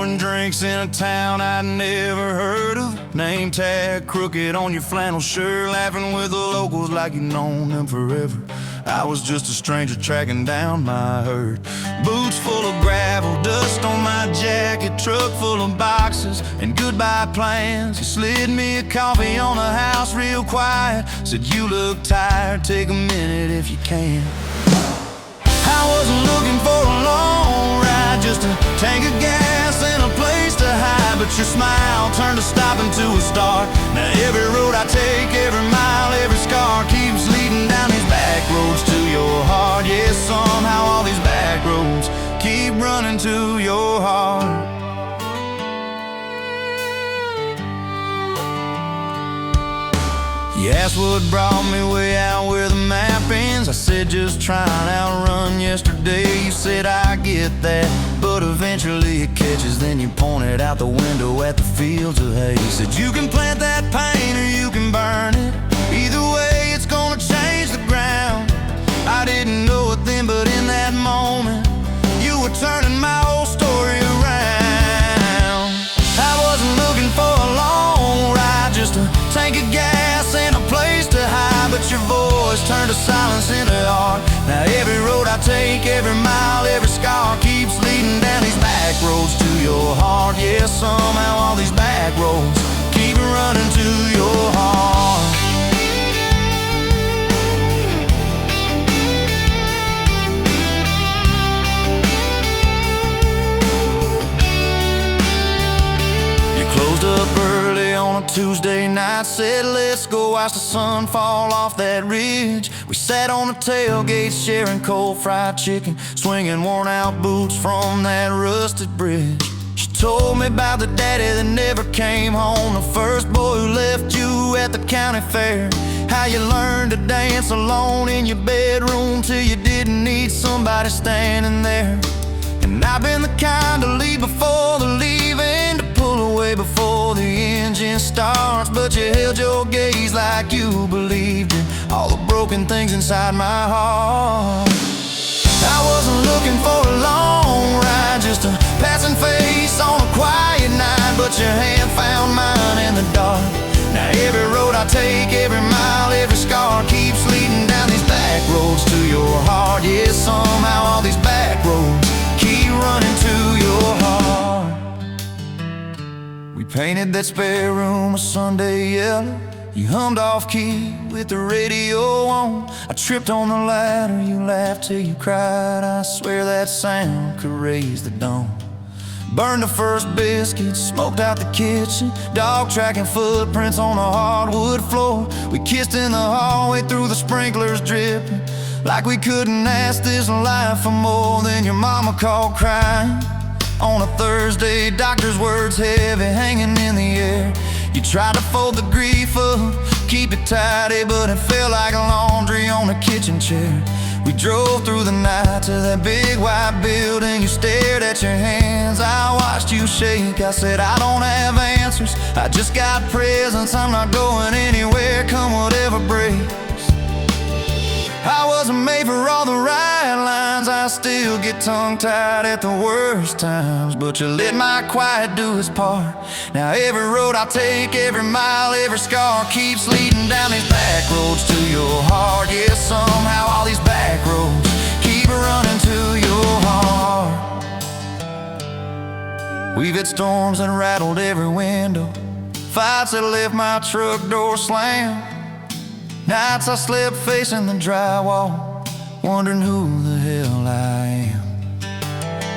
pouring drinks in a town I'd never heard of. Name tag crooked on your flannel shirt, laughing with the locals like you've known them forever. I was just a stranger tracking down my herd. Boots full of gravel, dust on my jacket, truck full of boxes and goodbye plans. He slid me a coffee on the house real quiet, said you look tired, take a minute if you can. I wasn't looking for a long ride, just a tank of gas and a place to hide. But your smile turned a stop into a start. Now every road I take, every mile, every scar keeps leading down these back roads to your heart. Yeah, somehow all these back roads keep running to your heart. You asked what brought me way out where the map ends. I said just trying to outrun yesterday. You said I get that, but eventually it catches. Then you pointed out the window at the fields of hay. Said you can plant that pain or you can burn it. Either way it's gonna change the ground. I didn't know it then, but in that moment you were turning my whole story around. I wasn't looking for a long ride, just a tank of gas and a place to hide. But your voice turned to silence into art. Now every road I take, every mile, every scar keeps leading down these back roads to your heart. Yeah, somehow all these back roads keep running to your heart. Closed up early on a Tuesday night, said let's go watch the sun fall off that ridge. We sat on the tailgate sharing cold fried chicken, swinging worn out boots from that rusted bridge. She told me about the daddy that never came home, the first boy who left you at the county fair. How you learned to dance alone in your bedroom till you didn't need somebody standing there. And I've been the kind to leave before the leaving, to pull away before the engine starts. But you held your gaze like you believed in all the broken things inside my heart. I wasn't looking for a long ride, just a passing face on a quiet night. But your hand found mine in the dark. Now every road I take, every mile, every scar keeps leading down these back roads to your heart. Yeah, somehow all these back roads keep running to your heart. We painted that spare room a Sunday yellow. You hummed off key with the radio on. I tripped on the ladder, you laughed till you cried. I swear that sound could raise the dawn. Burned the first biscuit, smoked out the kitchen, dog tracking footprints on the hardwood floor. We kissed in the hallway through the sprinklers dripping, like we couldn't ask this life for more. Than your mama called crying on a Thursday, doctor's words heavy hanging in the air. You tried to fold the grief up, keep it tidy, but it felt like laundry on a kitchen chair. We drove through the night to that big white building. You stared at your hands, I watched you shake. I said I don't have answers, I just got presents. I'm not going anywhere, come whatever breaks. I wasn't made for all the right lines, I still get tongue-tied at the worst times. But you let my quiet do its part. Now every road I take, every mile, every scar keeps leading down these back roads to your heart. Yeah, somehow all these back roads keep running to your heart. We've had storms that rattled every window, fights that left my truck door slammed. Nights I slept facing the drywall, wondering who the hell I am.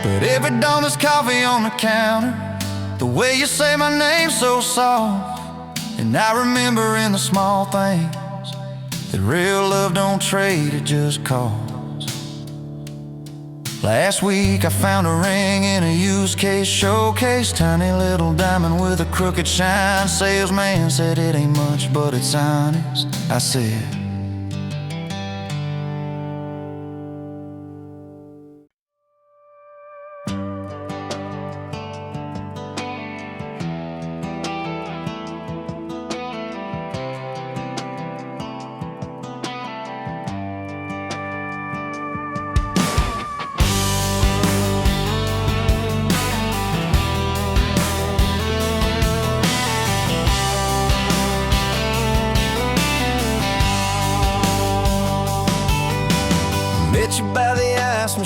But every dawn there's coffee on the counter, the way you say my name so soft. And I remember in the small things that real love don't trade, it just costs. Last week I found a ring in a used case showcase, tiny little diamond with a crooked shine. Salesman said it ain't much, but it's honest. I said,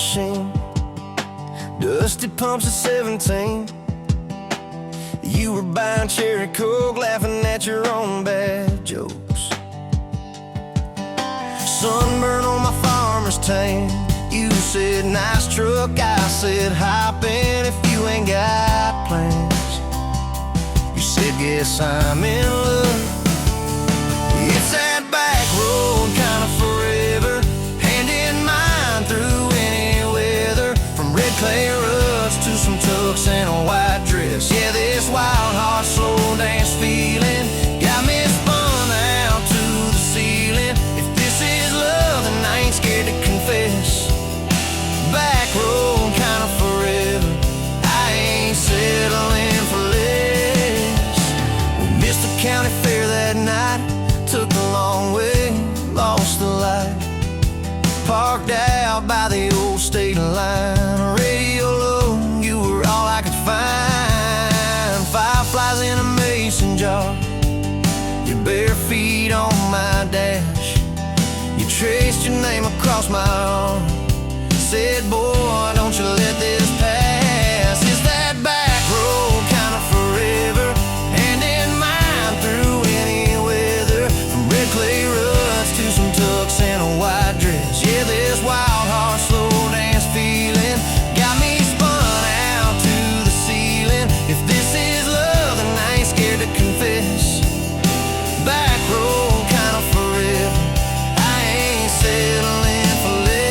machine, dusty pumps at 17. You were buying cherry coke, laughing at your own bad jokes. Sunburn on my farmer's tan. You said nice truck, I said hop in if you ain't got plans. You said guess I'm in love. It's that back road kind of forever, hand in mine through any weather. From red clay ruts to some tucks and a white dress. Yeah, this wild heart slow dance feeling got me spun out to the ceiling. If this is love, then I ain't scared to confess. Back road kind of forever, I ain't settling for less. We missed the county fair that night, took the long way, lost the light. Parked out by the old state line, radio low, you were all I could find. Fireflies in a mason jar, your bare feet on my dash. You traced your name across my arm, said, boy, don't you let this pass. It's that back road kind of forever, hand in mine through any weather. From red clay ruts to some tucks and a white dress. Yeah, this wild heart slow dance feeling got me spun out to the ceiling. If this is love, then I ain't scared to confess. Back road kind of forever, I ain't settling for less.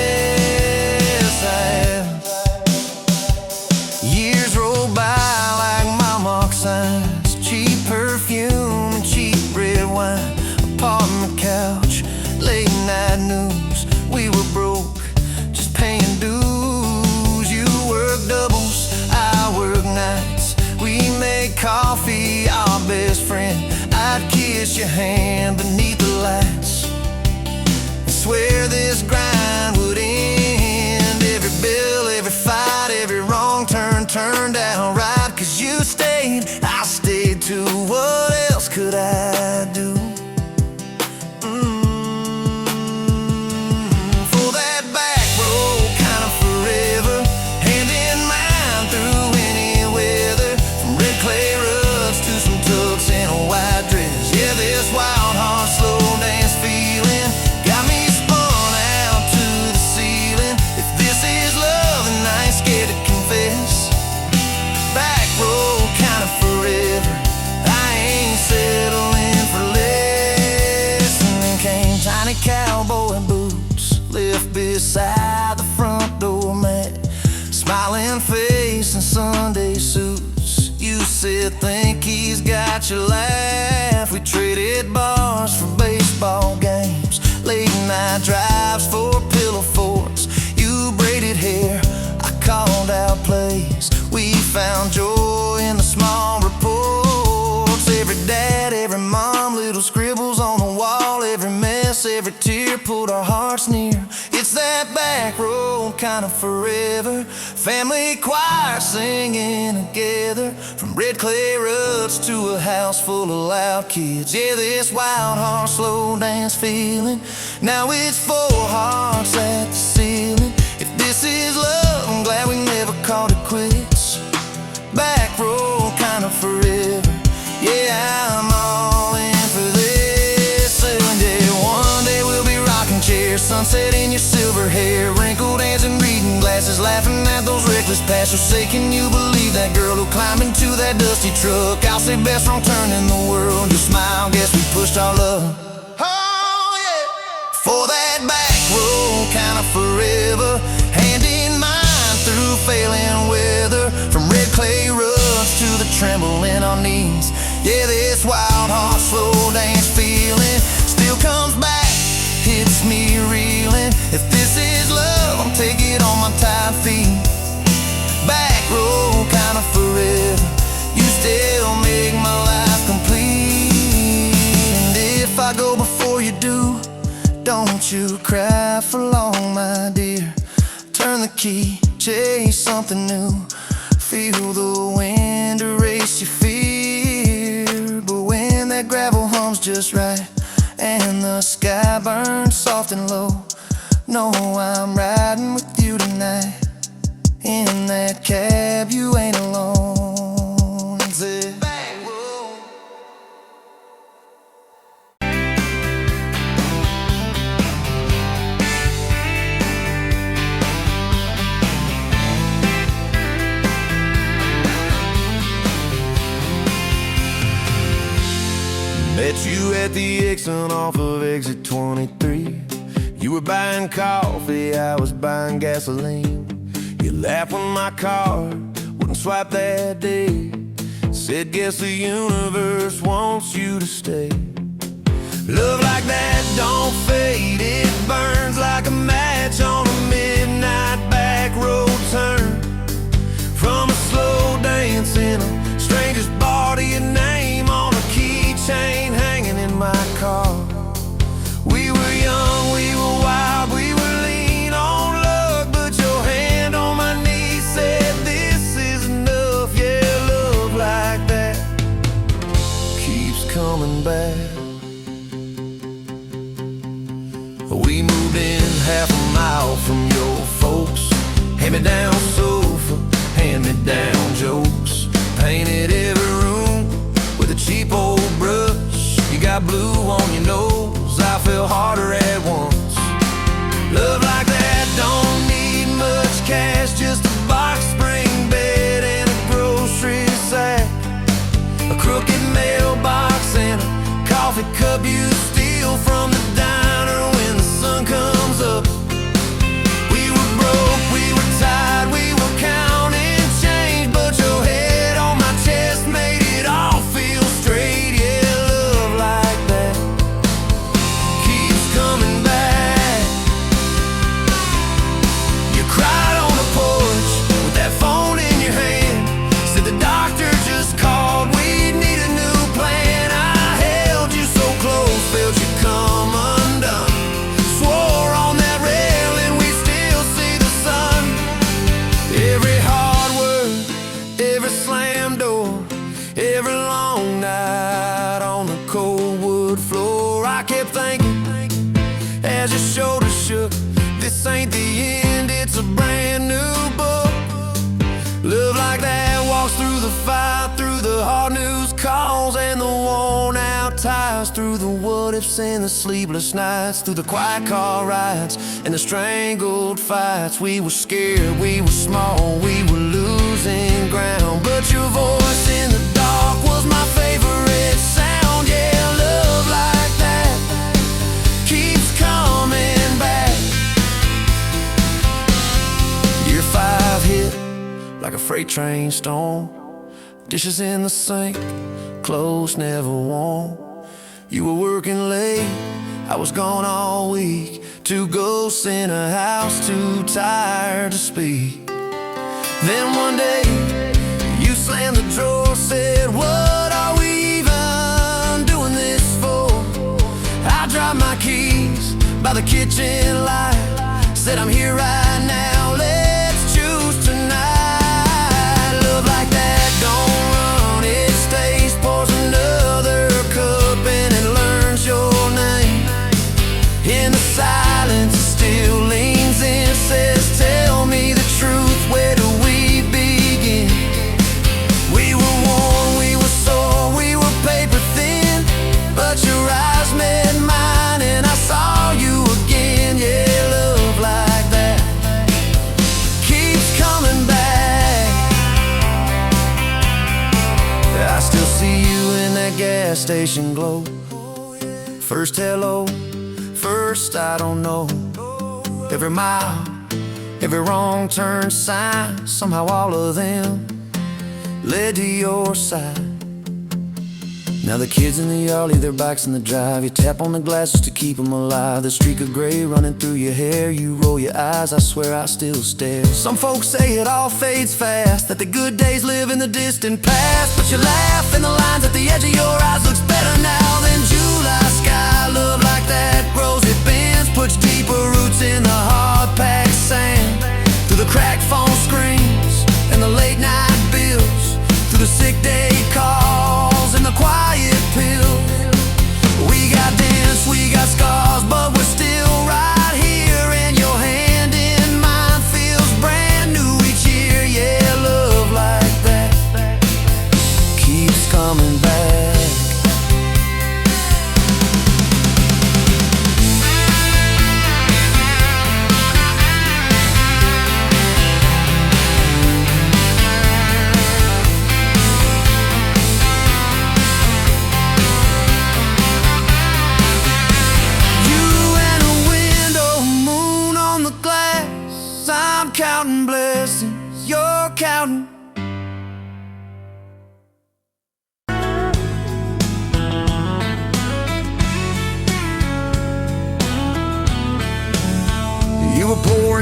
Years roll by like Hallmark signs, cheap perfume and cheap red wine. Apartment couch, late night news. We were broke, just paying dues. You work doubles, I work nights. We made coffee our best friend. I'd kiss your hand beneath the lights and swear this grind would end. Every bill, every fight, every wrong turn turned out right. Cause you stayed, I stayed too. What else could I do? For that back road kind of forever, hand in mine through any weather. From red clay ruts to some tucks and a white dress. Yeah, this wild heart slow dance feeling got me spun out to the ceiling. If this is love, then I ain't scared to confess. Back road kind of forever, I ain't settling for less. And then came tiny cowboy boots, left beside the front door mat. Smiling face and Sunday suits. You said think he's got your laugh. We traded bars for baseball games, late night drives for pillow forts. You braided hair, I called out plays. We found joy in the small reports. Every dad, every mom, little scribbles on the wall. Every mess, every tear pulled our hearts near. It's that back road kind of forever, family choir singing together. From red clay ruts to a house full of loud kids. Yeah, this wild heart slow dance feeling, now it's four hearts at the ceiling. If this is love, I'm glad we never called it quits. Back road kind of forever, yeah, I'm all in for this. And yeah, one day we'll be rocking chairs, sunset in your silver hair, wrinkled hands and reading glasses, laughing at those reckless past. So say, can you believe that girl who climbed into that dusty truck? I'll say best wrong turn in the world, just smile, guess we pushed our luck. Oh yeah, for that back road kind of forever, hand in mine through failing weather. From red clay ruts to the tremble in our knees. Yeah, this wild heart slow dance feeling still comes back, hits me reeling. If this is love, I'll take it on my tired feet. Back road kind of forever, you still make my life complete. And if I go before you do, don't you cry for long, my dear. Turn the key, chase something new. Feel the wind erase your fear. But when that gravel hums just right and the sky burns soft and low, know I'm riding with you tonight. In that cab, you ain't alone. Say, back road. Met you at the exit off of exit 23. You were buying coffee, I was buying gasoline. You laughed when my card wouldn't swipe that day. Said, guess the universe wants you to stay. Love like that don't fade, it burns like a match on a midnight back road turn. From a slow dance in a stranger's bar to your name on a keychain hanging in my car. We were young, we were wild, we were lean on luck, but your hand on my knee said this is enough. Yeah, love like that keeps coming back. We moved in half a mile from your folks. Hand-me-down sofa, hand-me-down jokes. Painted every room with a cheap old brush. You got blue on your nose, I fell harder at once. Love like that don't need much cash, just a box spring bed and a grocery sack, a crooked mailbox and a coffee cup you steal from the diner when the sun comes up. We were broke, we were tired, we were counting change, but your head on my chest made it all feel straight. Yeah, love like that keeps coming back. You cried on the porch with that phone in your hand. Said the doctor just called, we need a new plan. I held you so close, felt you come undone. Swore on that railing we still see the sun. Every hard word, every slam door, every long night on the cold wood floor. I kept thinking as your shoulders shook, this ain't the end, it's a brand new book. Love like that walks through the fight, through the hard news calls and the worn out tires, through the what ifs and the sleepless nights, through the quiet car rides and the strangled fights. We were scared, we were small, we were losing ground, but your voice in the dark was my favorite sound. Yeah, love like that keeps coming back. Year 5 hit like a freight train storm. Dishes in the sink, clothes never warm. You were working late, I was gone all week. 2 ghosts in a house, too tired to speak. Then one day, you slammed the drawer, said, what are we even doing this for? I dropped my keys by the kitchen light, said I'm here right now, let's choose tonight. Love like that don't run, it stays, pours another cup and it learns your name. In the silence it still leans in, says tell me the truth, where do we begin? We were worn, we were sore, we were paper thin, but your eyes met mine and I saw you again. Yeah, love like that keeps coming back. I still see you in that gas station glow. First hello, first I don't know. Every mile, every wrong turn sign, somehow all of them led to your side. Now the kids in the yard leave their bikes in the drive. You tap on the glasses to keep them alive. The streak of gray running through your hair. You roll your eyes, I swear I still stare. Some folks say it all fades fast, that the good days live in the distant past, but you laugh and the lines at the edge of your eyes looks better now than July sky. Love like that grows, it bends, puts deeper roots in the hard-packed sand. Through the cracked phone screens and the late night bills, through the sick day calls and the quiet pill. We got dents, we got scars, but we're still right here, and your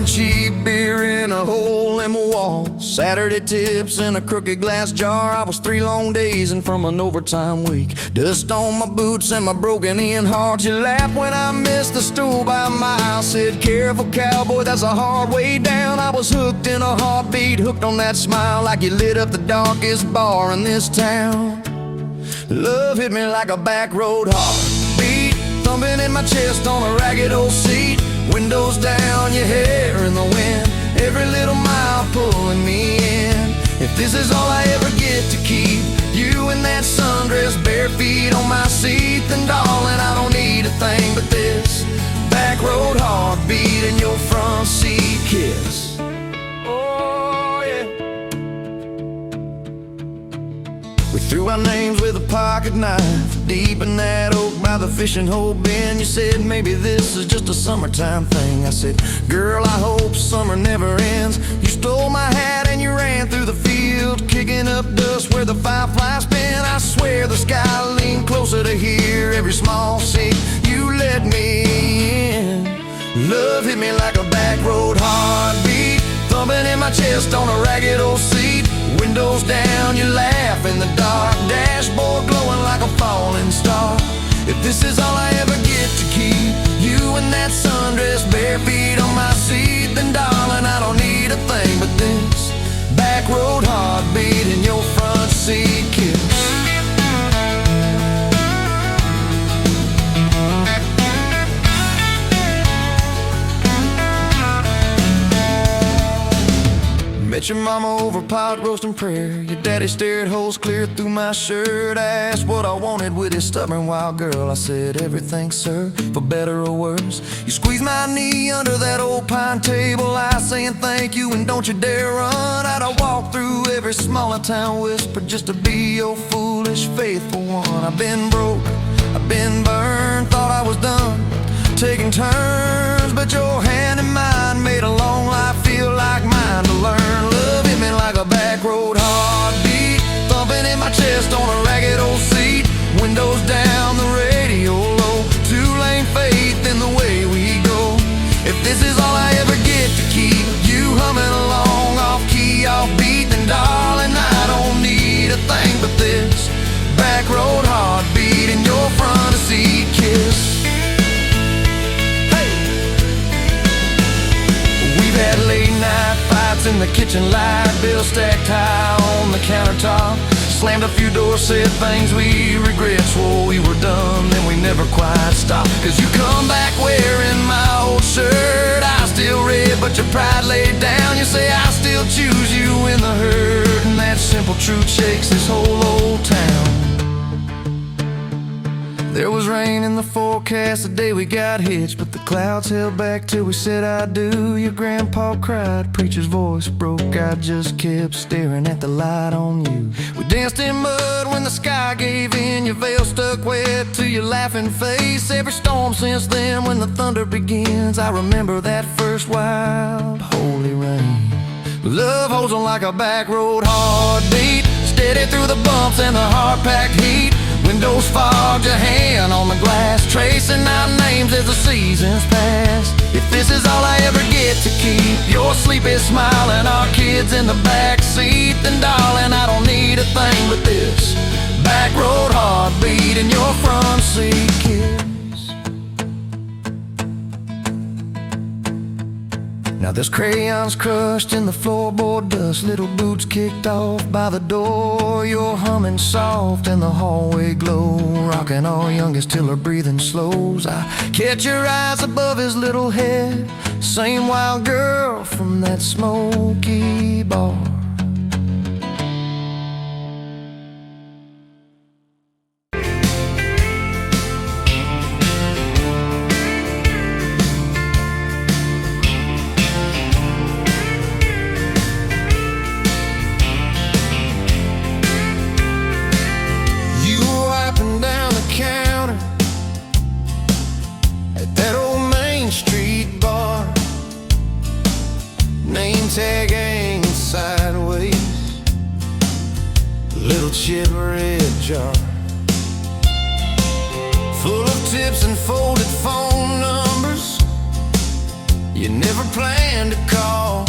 cheap beer in a hole in my wall. Saturday tips in a crooked glass jar. I was 3 long days and from an overtime week. Dust on my boots and my broken in heart. You laughed when I missed the stool by a mile. Said, careful cowboy, that's a hard way down. I was hooked in a heartbeat, hooked on that smile, like you lit up the darkest bar in this town. Love hit me like a back road heartbeat, thumping in my chest on a ragged old seat. Windows down, your hair in the wind, every little mile pulling me in. If this is all I ever get to keep, you in that sundress, bare feet on my seat, then darling, I don't need a thing but this back road heartbeat and your front seat kiss. Oh yeah. We threw our names with a pocket knife deep in that oak by the fishing hole bin. You said maybe this is just a summertime thing. I said, girl, I hope summer never ends. You stole my hat and you ran through the field, kicking up dust where the fireflies spin. I swear the sky leaned closer to hear every small seat you let me in. Love hit me like a back road heartbeat, thumping in my chest on a ragged old seat. Windows down, you laugh in the dark, dashboard glowing like a falling star. If this is all I ever get to keep, you in that sundress, bare feet on my seat, then darling, I don't need a thing but this back road heartbeat and your front seat kiss. Met your mama over pot roast and prayer. Your daddy stared holes clear through my shirt. I asked what I wanted with his stubborn wild girl. I said everything, sir, for better or worse. You squeezed my knee under that old pine table, I saying thank you and don't you dare run. I'd have walked through every smaller town whisper just to be your foolish, faithful one. I've been broke, I've been burned, thought I was done taking turns, but your hand in mine made a long life feel like mine to learn. Love hit me like a back road heartbeat, thumping in my chest on a ragged old seat. Windows down, the radio low, 2-lane faith in the way we go. If this is all I ever get to keep, you humming along off key, off beat, then darling, I don't need a thing but this back road heartbeat and your front seat kiss. Had late night fights in the kitchen light, bills stacked high on the countertop. Slammed a few doors, said things we regret, swore we were done, then we never quite stopped. Cause you come back wearing my old shirt, I still red but your pride laid down. You say I still choose you in the hurt, and that simple truth shakes this whole old town. There was rain in the forecast the day we got hitched, but the clouds held back till we said I do. Your grandpa cried, preacher's voice broke, I just kept staring at the light on you. We danced in mud when the sky gave in, your veil stuck wet to your laughing face. Every storm since then when the thunder begins, I remember that first wild holy rain. Love holds on like a back road heartbeat, steady through the bumps and the hard-packed heat. Windows fogged, your hand on the glass, tracing out names as the seasons pass. If this is all I ever get to keep, your sleepy smile and our kids in the back seat, then darling, I don't need a thing but this back road heartbeat and your front seat kiss. Now there's crayons crushed in the floorboard dust, little boots kicked off by the door. You're humming soft in the hallway glow, rocking our youngest till her breathing slows. I catch your eyes above his little head, same wild girl from that smoky bar. Tag hanging sideways, little chip red jar full of tips and folded phone numbers. you never planned to call.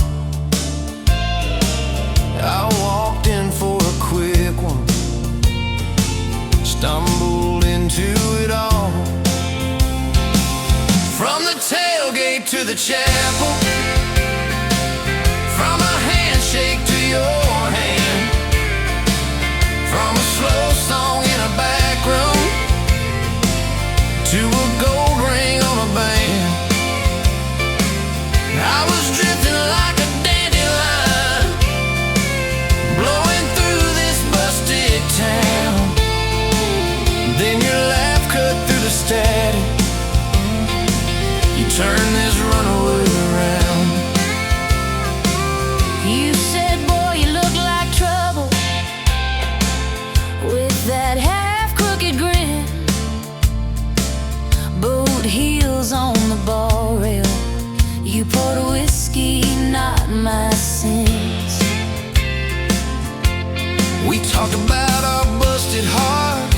I walked in for a quick one, stumbled into it all. From the tailgate to the chapel, from a handshake to your hand, from a slow song in a back room to a gold ring on a band. I was drifting like a dandelion, blowing through this busted town. Then your laugh cut through the static, you turned this runaway around. You said, boy, you look like trouble, with that half-crooked grin, boot heels on the ball rail. You poured whiskey, not my sins. We talked about our busted hearts,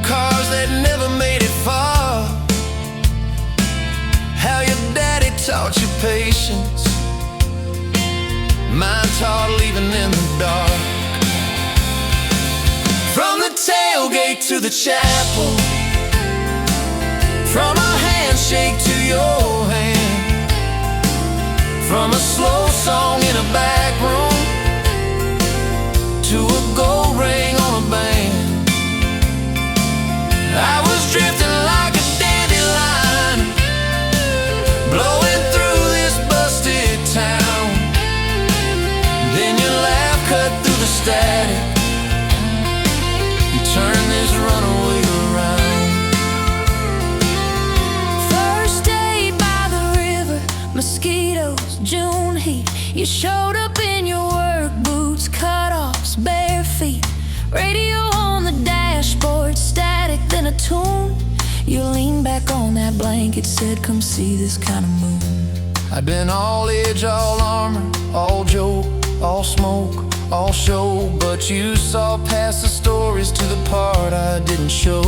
cars that never made it far, how your daddy taught you patience, mine taught leaving in the dark. From the tailgate to the chapel, from a handshake to your hand, from a slow song in a back room to a gold ring on a band. I was drifting like a dandelion, blowing through this busted town. Then your laugh cut through the static, you turned this runaway around. First day by the river, mosquitoes, June heat. You showed up in your work boots, cut-offs, bare feet, radio on the dashboard, static, then a tune. You leaned back on that blanket, said, come see this kind of moon. I'd been all edge, all armor, all joke, all smoke, all show, but you saw past the stories to the part I didn't show.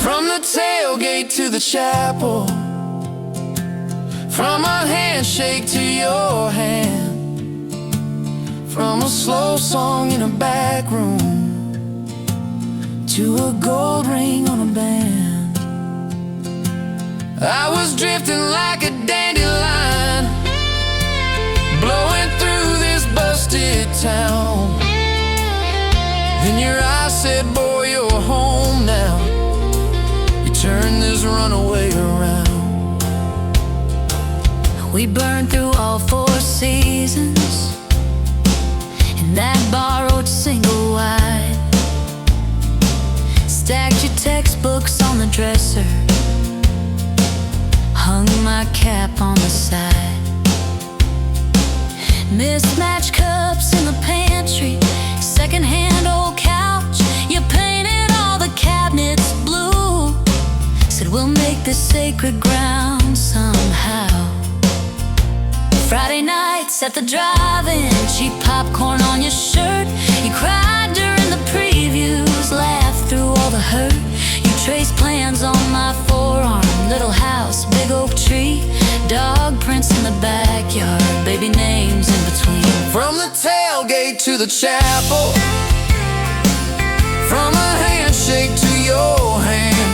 From the tailgate to the chapel, from a handshake to your hand, from a slow song in a back room to a gold ring on a band. I was drifting like a dandelion, blowing through this busted town. Then your eyes said, boy, you're home now. You turned this runaway around. We burned through all 4 seasons in that borrowed single wide, stacked your textbooks on the dresser, hung my cap on the side, mismatched cups in the pantry, secondhand old couch. You painted all the cabinets blue, said we'll make this sacred ground somehow. Friday nights at the drive-in, cheap popcorn on your shirt. You cried during the previews, laughed through all the hurt. You traced plans on my forearm, little house, big oak tree, dog prints in the backyard, baby names in between. From the tailgate to the chapel, from a handshake to your hand,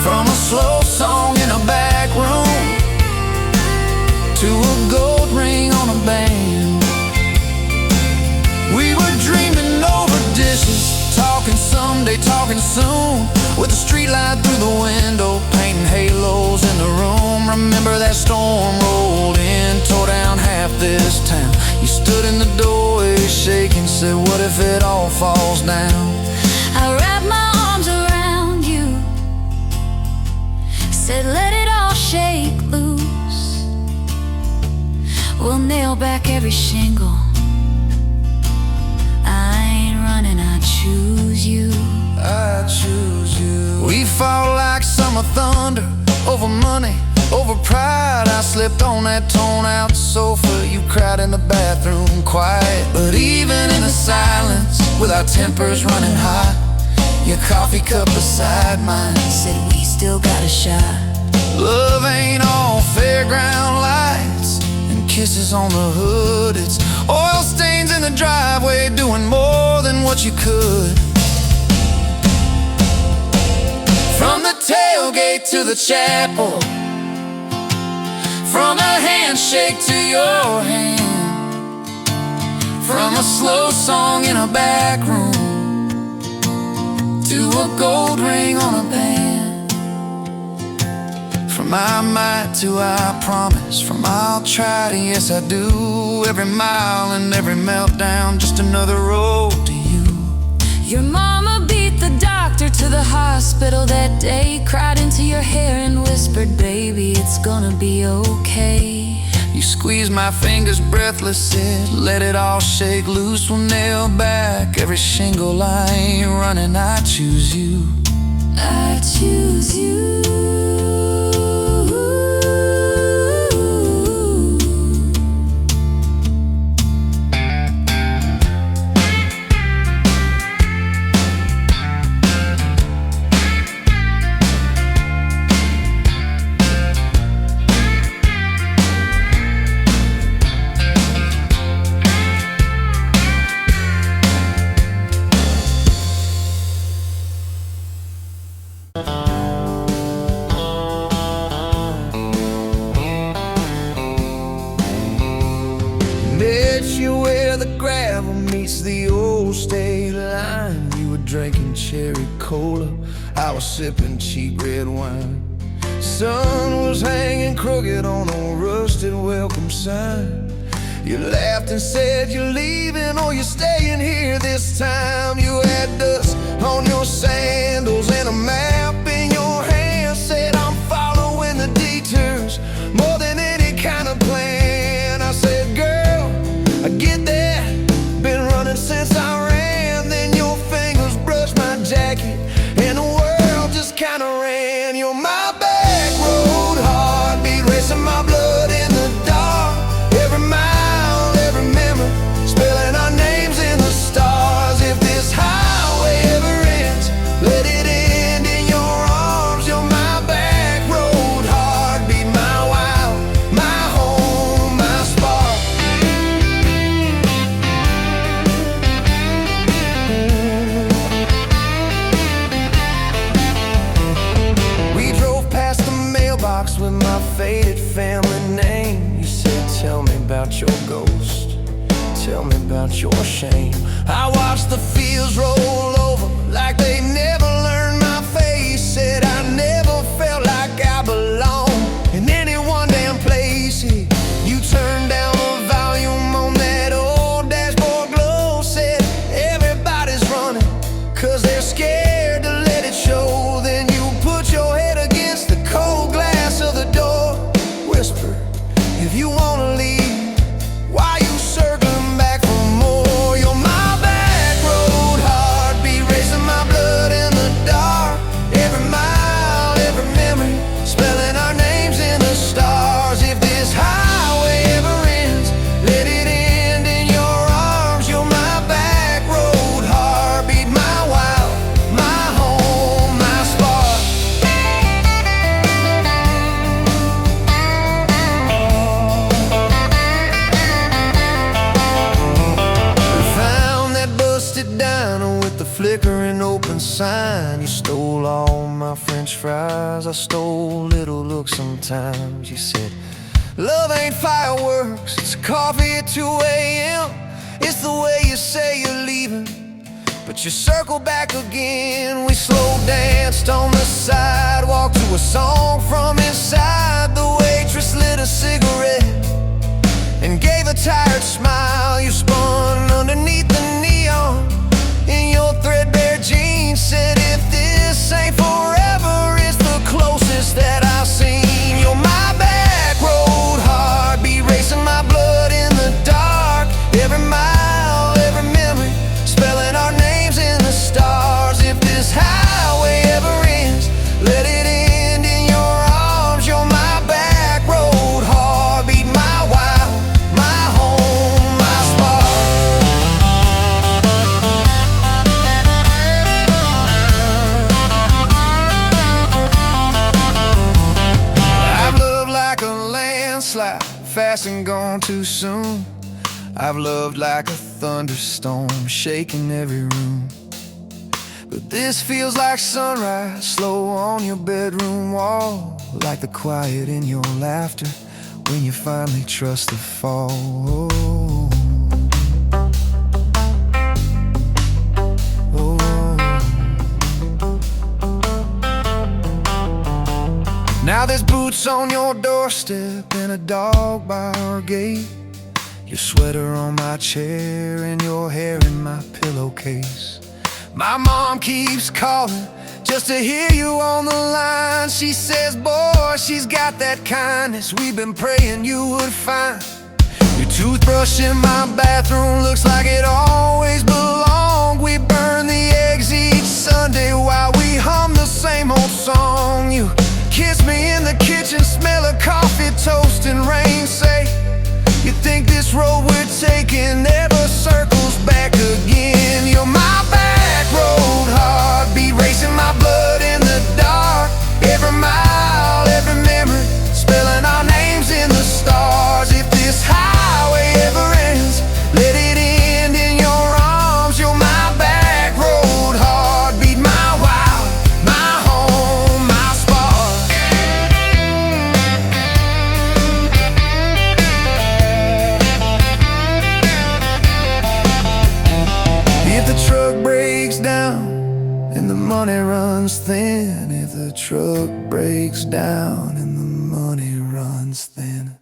from a slow song in a back room to a gold ring on a band. We were dreaming over dishes, talking someday, talking soon, with a street light through the window, painting halos in the room. Remember that storm rolled in, tore down half this town. You stood in the doorway shaking, said, what if it all falls down? I wrapped my arms around you, said let it all shake loose. We'll nail back every shingle. I ain't running, I choose you. I choose you. We fought like summer thunder, over money, over pride. I slipped on that torn-out sofa, you cried in the bathroom quiet. But even in the silence, with our tempers running hot, your coffee cup beside mine. Said we still got a shot. Love ain't all fairground lights and kisses on the hood. It's oil stains in the driveway, doing more than what you could. From the tailgate to the chapel, from a handshake to your hand, from a slow song in a back room to a gold ring on a band. From I might to I promise, from I'll try to yes I do. Every mile and every meltdown, just another road to you. Your mama beat the doctor to the hospital that day, cried into your hair and whispered, baby, it's gonna be okay. You squeezed my fingers breathless, said, let it all shake loose. We'll nail back every shingle. I ain't running, I choose you. I choose you. Met you where the gravel meets the old state line. You were drinking cherry cola, I was sipping cheap red wine. Sun was hanging crooked on a rusted welcome sign. You laughed and said you're leaving or you're staying here this time. You had dust on your sandals and a map in your hand. Said I'm following the detours more than any kind of plan. I said, girl, I get that, been running since I ran. Then your fingers brushed my jacket and the world just kinda ran. You're my back road heartbeat, racing my blood in the dark. Every mile, every memory, spelling our names in the stars. If this highway ever ends, let it end in your arms. You're my back road heartbeat, my wild, my home, my spark. We drove past the mailbox with my faded family name. You said, tell me about your ghost, tell me about your shame. I watched the fields roll over like they never learned my face. Said I never felt like I belonged in any one damn place. You turned down the volume on that old dashboard glow. Said everybody's running 'cause they're scared to let it show. Then you put your head against the cold glass of the door. Whisper, if you wanna leave, why you circling back for more? You're my back road heartbeat, racing my blood in the dark. Every mile, every memory, spelling our names in the stars. If this highway ever ends, let it end in your arms. You're my back road heartbeat, my wild, my home, my spark. We found that busted diner with the flickering open sign. You stole all my French fries, I stole little looks sometimes. You said, love ain't fireworks, it's coffee at 2 a.m. It's the way you say you're leaving, but you circle back again. We slow danced on the sidewalk to a song from inside. The waitress lit a cigarette and gave a tired smile. You spun underneath the neon in your threadbare jeans. Said if this ain't forever, it's the closest that I've seen. You're my back road heartbeat, racing my blood in the dark. Every mile, every memory, spelling our names in the stars. If this highway ever ends, let it end in your arms. You're my back road heartbeat, my wild, my home, my lost and gone too soon. I've loved like a thunderstorm, shaking every room. But this feels like sunrise, slow on your bedroom wall, like the quiet in your laughter when you finally trust the fall. Now there's boots on your doorstep and a dog by our gate, your sweater on my chair and your hair in my pillowcase. My mom keeps calling just to hear you on the line. She says, boy, she's got that kindness we've been praying you would find. Your toothbrush in my bathroom looks like it always belonged. We burn the eggs each Sunday while we hum the same old song. You kiss me in the kitchen, smell of coffee, toast, and rain. Say, you think this road we're taking never circles back again. You're my back road heartbeat, racing my blood in the dark. Every mile, every memory, spelling our names in the stars. If this highway ever ends, let it end in your arms. You're my back road heartbeat, my wild, my home, my spark. If the truck breaks down and the money runs thin, if the truck breaks down and the money runs thin.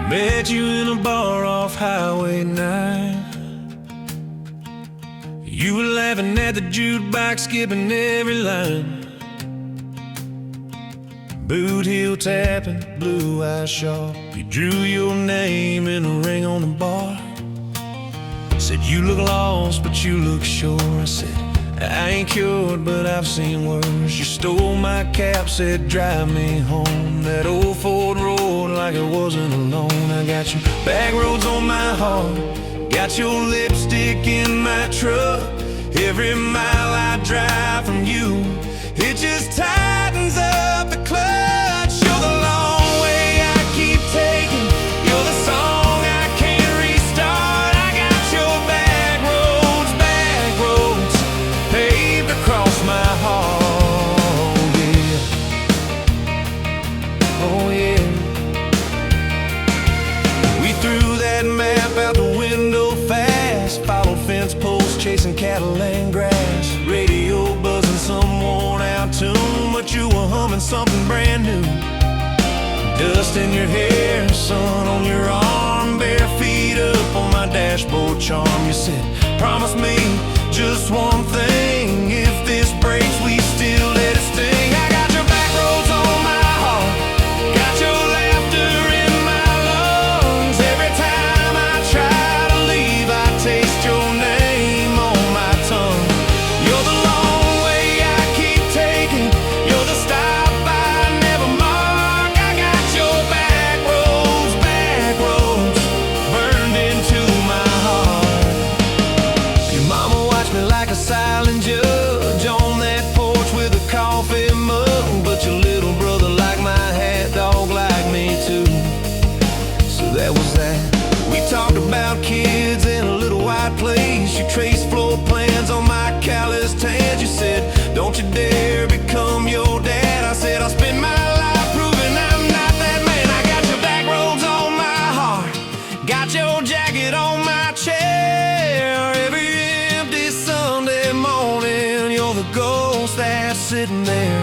Met you in a bar off Highway 9. You were laughing at the jukebox, skipping every line. Boot heel tapping, blue eyes sharp. You drew your name in a ring on the bar. Said you look lost, but you look sure. I said, I ain't cured, but I've seen worse. You stole my cap, said drive me home. That old Ford road like it wasn't alone. I got your back roads on my heart, got your lipstick in my truck. Every mile I drive from you, it just tightens up the clutch. You're the long way I keep taking, you're the song I can't restart. I got your back roads paved across my heart, yeah. Oh yeah. We threw that map out the window fast, followed fence posts, chasing cattle and grass. Radio buzzing some worn out tune, but you were humming something brand new. Dust in your hair, sun on your arm, bare feet up on my dashboard charm. You said, promise me just one thing, if this breaks we still let it sting. I got your back roads on my heart, got your laughter in my lungs. Every time I try to leave, I taste your name on my tongue. You're the long way I keep taking, you're the stop I never mark. I got your back roads burned into my heart. Your mama watched me like a silent judge on that porch with a coffee mug, but your little brother liked my hat, dog liked me too. So that was that. We talked about kids in a little white place. You traced floor plans on my calloused hands. You said, don't you dare become your dad. I said, I'll spend my life proving I'm not that man. I got your back roads on my heart, got your jacket on my chair. Every empty Sunday morning, you're the ghost that's sitting there.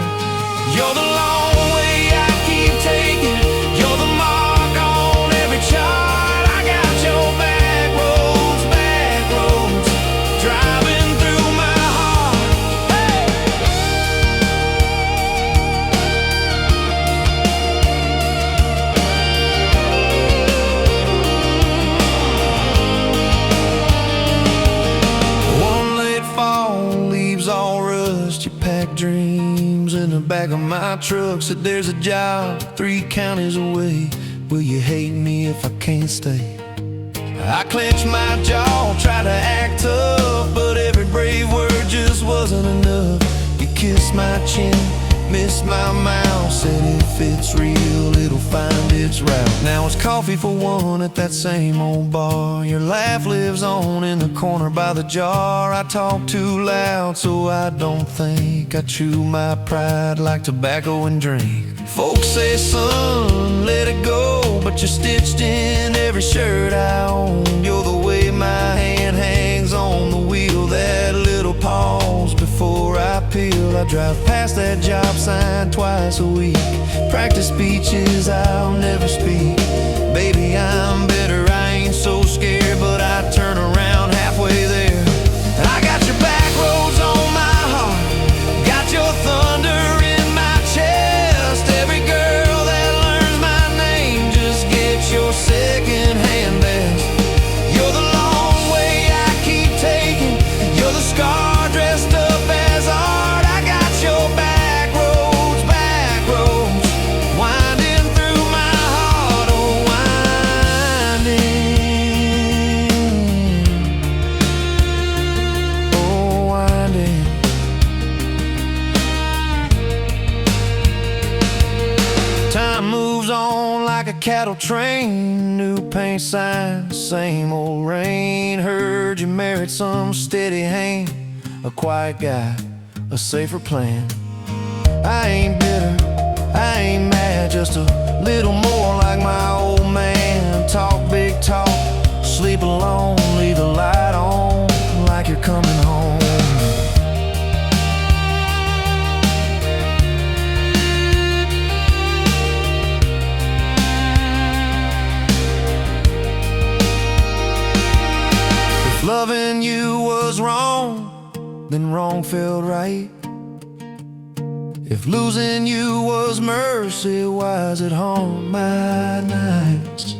You're the long way I keep taking, you're the mark on every chart. I got your back roads, driving through my heart. Hey! One late fall, leaves all rust. You pack dreams in the back of my truck. Said there's a job 3 counties away, Will you hate me if I can't stay? I clenched my jaw, tried to act tough, but every brave word just wasn't enough. You kissed my chin, missed my mouth, said if it's real, it'll find its route. Now it's coffee for one at that same old bar. Your laugh lives on in the corner by the jar. I talk too loud, so I don't think. I chew my pride like tobacco and drink. Folks say, son, let it go, but you're stitched in every shirt I own. You're the way my hand hangs on the wheel, that little pause before I peel. I drive past that job sign twice a week. Practice speeches I'll never speak. Baby, I'm better, I ain't so scared, but I turn around halfway there. I got your back roads on my heart, got your thunder in my chest. Every girl that learns my name just gets your second-hand best. You're the long way I keep taking, you're the scar dressed up as art. I got your back roads, winding through my heart, oh winding. Time moves on like a cattle train, new paint signs, same old rain. Heard you married some steady hand, a quiet guy, a safer plan. I ain't bitter, I ain't mad, just a little more like my old man. Talk big talk, sleep alone, leave the light on like you're coming home. If loving you was wrong, then wrong felt right. If losing you was mercy, why is it haunt my nights?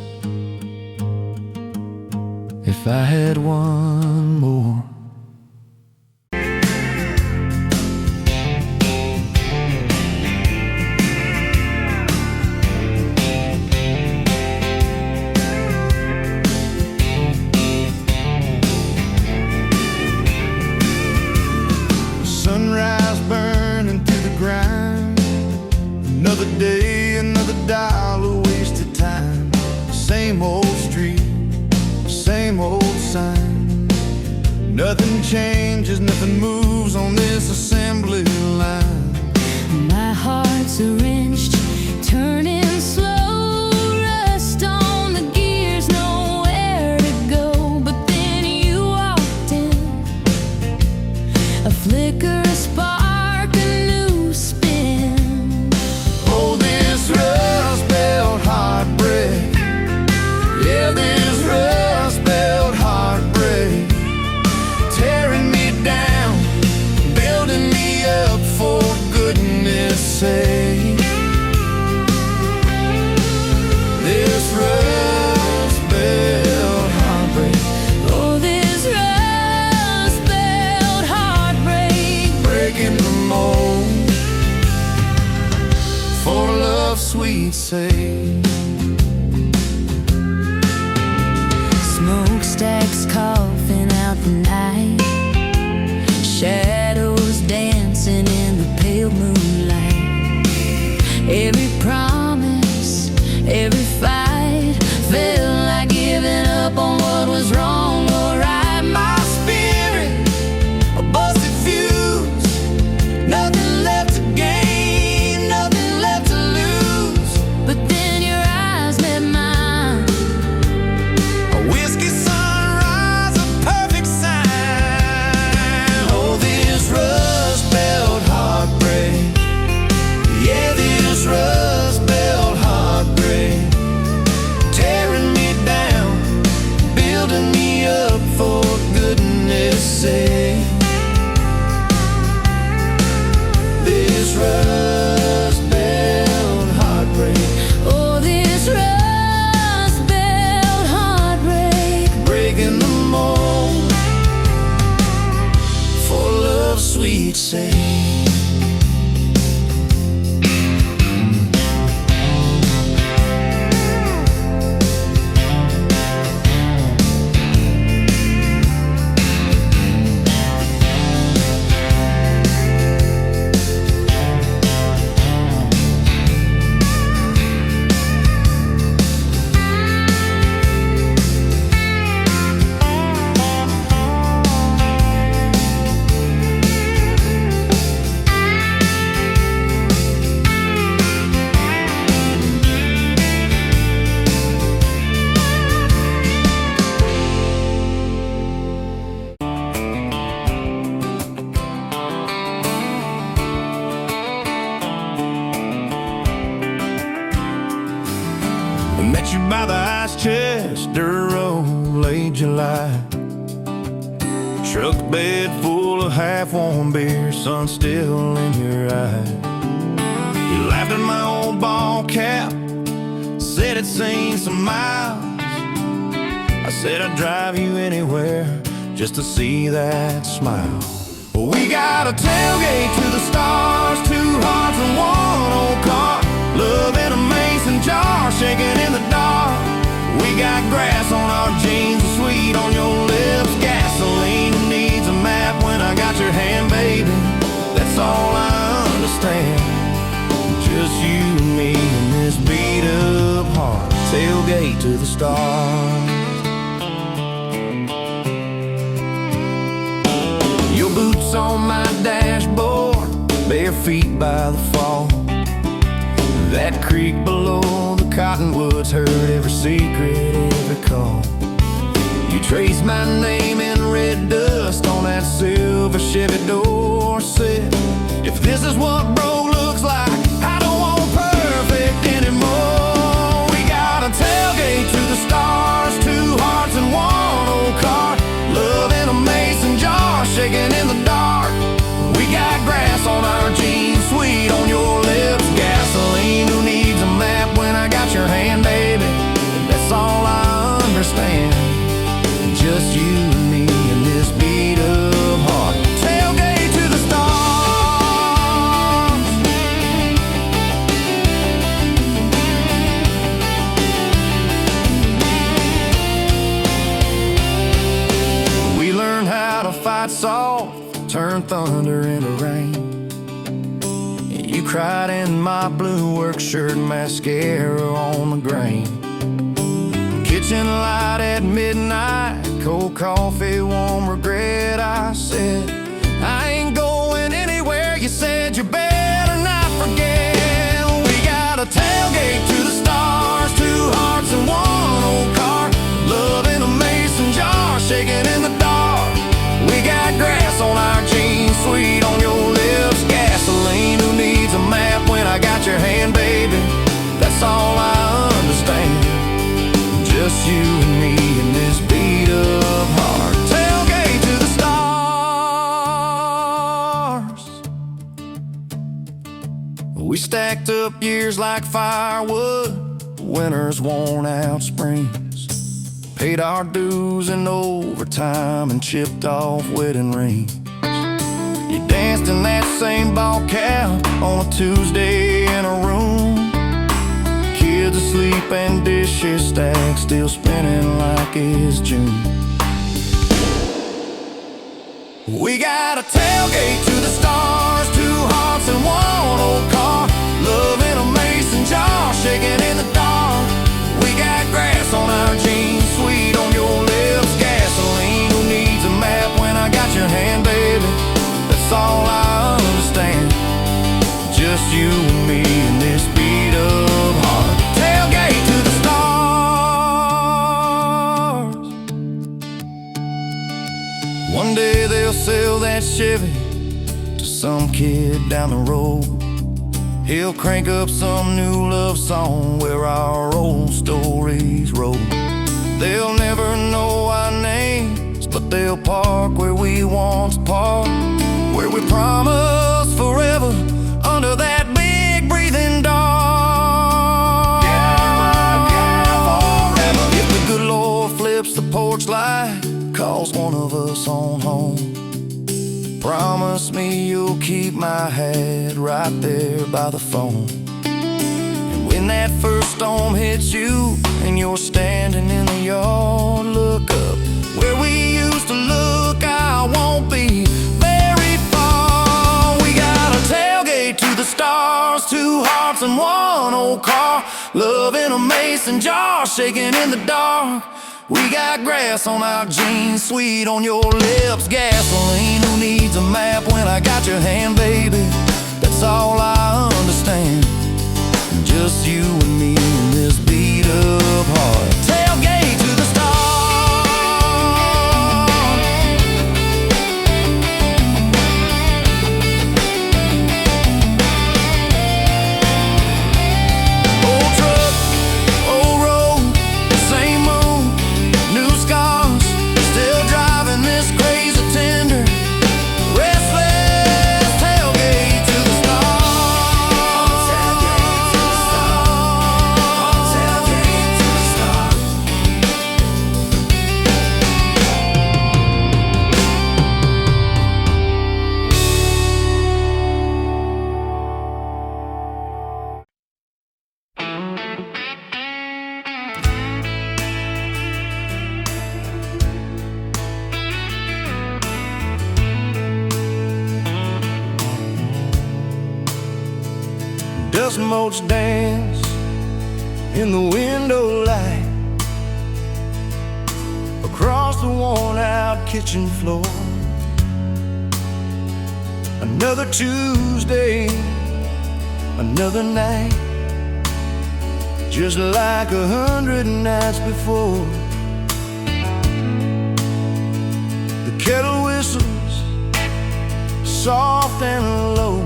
If I had one more. Sunrise burning through the grind, another day, another dollar wasted time. Same old street, same old sign. Nothing changes, nothing moves on this assembly line. My heart's a wrenched, turning slow, rust on the gears, nowhere to go. But then you walked in, a flicker, a spark, a new spin. Oh, this rust belt heartbreak, yeah, this rust belt heartbreak, tearing me down, building me up, for goodness sake. This rust belt heartbreak, Oh, this rust belt heartbreak, breaking the mold for love's sweet sake. smokestacks coughing out the night, shadows dancing in the pale moonlight. Every promise, every fight felt like giving up on what was wrong or right. My spirit, a busted fuse, nothing left to gain, nothing left to lose. But then your eyes met mine, A whiskey sunrise, a perfect sign. Oh, this rust belt heartbreak, yeah, this rust belt heartbreak, tearing me down, building July. Truck bed full of half-warm beer, sun still in your eye. You laughed at my old ball cap, said it's seen some miles. I said I'd drive you anywhere just to see that smile. We got a tailgate to the stars, two hearts and one old car, love in a mason jar, shaking in the dark. We got grass on our jeans, sweet on your lips, gasoline who needs a map when I got your hand, baby. That's all I understand, just you and me and this beat up heart, tailgate to the stars. Your boots on my dashboard, bare feet by the fall. That creek below the cottonwoods heard every secret, every call. You traced my name in red dust on that silver Chevy Dorset. If this is what broke looks like, I don't want perfect anymore. We got a tailgate to the stars, two hearts and one old car, love in a mason jar, shaking in the dark. We got grass on our jeans, sweet on your lips, gasoline who needs a map when I got your hand, baby. That's all I understand, just you and me and this beat up heart, tailgate to the stars. We learned how to fight soft, turn thunder into rain. You cried in my blue work shirt, mascara on the grain. Kitchen light at midnight, cold coffee, warm regret. I said, I ain't going anywhere. You said you better not forget. We got a tailgate to the stars, two hearts and one old car, love in a mason jar, shaking in the dark. We got grass on our jeans, sweet on your lips, gasoline who needs a map when I got your hand, baby. That's all I understand, just you and me and this beat up heart, tailgate to the stars. We stacked up years like firewood, winters worn out springs, paid our dues in overtime and chipped off wedding rings. You danced in that same ball cap on a Tuesday in a room, kids asleep and dishes stacked, still spinning like it's June. We got a tailgate to the stars, two hearts and one old car, love in a mason jar, shaking in the dark. We got grass on our jeans, sweet on your lips, gasoline who needs a map when I got your hand, baby. That's all I understand, just you and me and this beat up heart, tailgate to the stars. One day they'll sell that Chevy to some kid down the road. He'll crank up some new love song where our old stories roll. They'll never know our names, but they'll park where we once parked, where we promised forever under that big breathing dog. Yeah, forever. If the good Lord flips the porch light, calls one of us on home, promise me you'll keep my hat right there by the phone. And when that first storm hits you and you're standing in the yard, look up where we used to look. I won't be very far. We got a tailgate to the stars, two hearts and one old car, love in a mason jar, shaking in the dark. We got grass on our jeans, sweet on your lips, gasoline who needs a map when I got your hand, baby. That's all I understand, just you and me in this beat up heart, tailgate to the stars. Old truck, old road, same moon, new scars, moats dance in the window light across the worn-out kitchen floor. Another Tuesday, another night, just like 100 nights before. The kettle whistles soft and low,